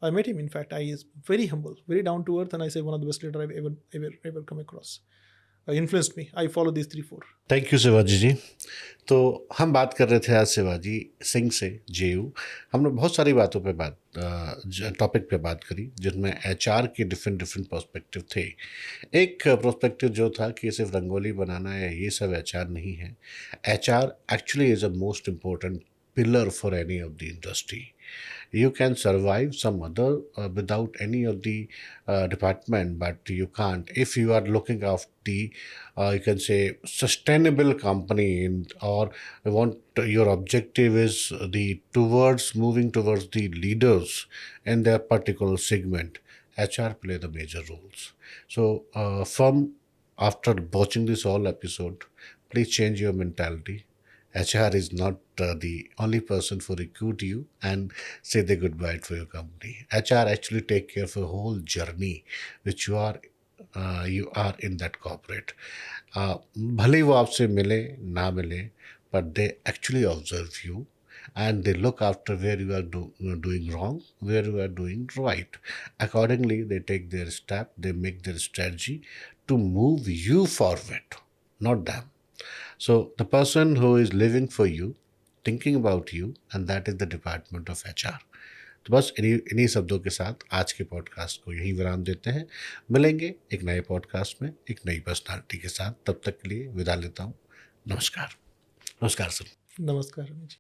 I met him. In fact, I is very humble, very down to earth, and I say one of the best leader I've ever come across. Influenced me. I follow these 3 4. Thank you Shivaji ji. तो हम बात कर रहे थे आज शिवाजी सिंह से, जेयू। हमने बहुत सारी बातों पे टॉपिक पे बात करी, जिनमें एचआर के डिफरेंट डिफरेंट पर्सपेक्टिव थे। एक पर्सपेक्टिव जो था कि सिर्फ रंगोली बनाना या ये सब एचआर नहीं है। HR actually is a most important pillar for any of the industry. You can survive some other without any of the department, but you can't if you are looking after the you can say sustainable company or want your objective is the towards moving towards the leaders in their particular segment. HR play the major roles. So from after watching this whole episode, please change your mentality. HR is not the only person for recruit you and say the goodbye for your company. HR actually take care of a whole journey which you are in that corporate. भले वो आपसे मिले ना मिले, but they actually observe you and they look after where you are doing wrong, where you are doing right. Accordingly, they take their step, they make their strategy to move you forward, not them. So the person who is living for you, thinking about you, and that is the department of HR. तो बस इन्हीं शब्दों के साथ आज के podcast को यहीं विराम देते हैं। मिलेंगे एक नए पॉडकास्ट में एक नई पर्सनालिटी के साथ। तब तक के लिए विदा लेता हूँ। नमस्कार। नमस्कार सर। नमस्कार अमित जी।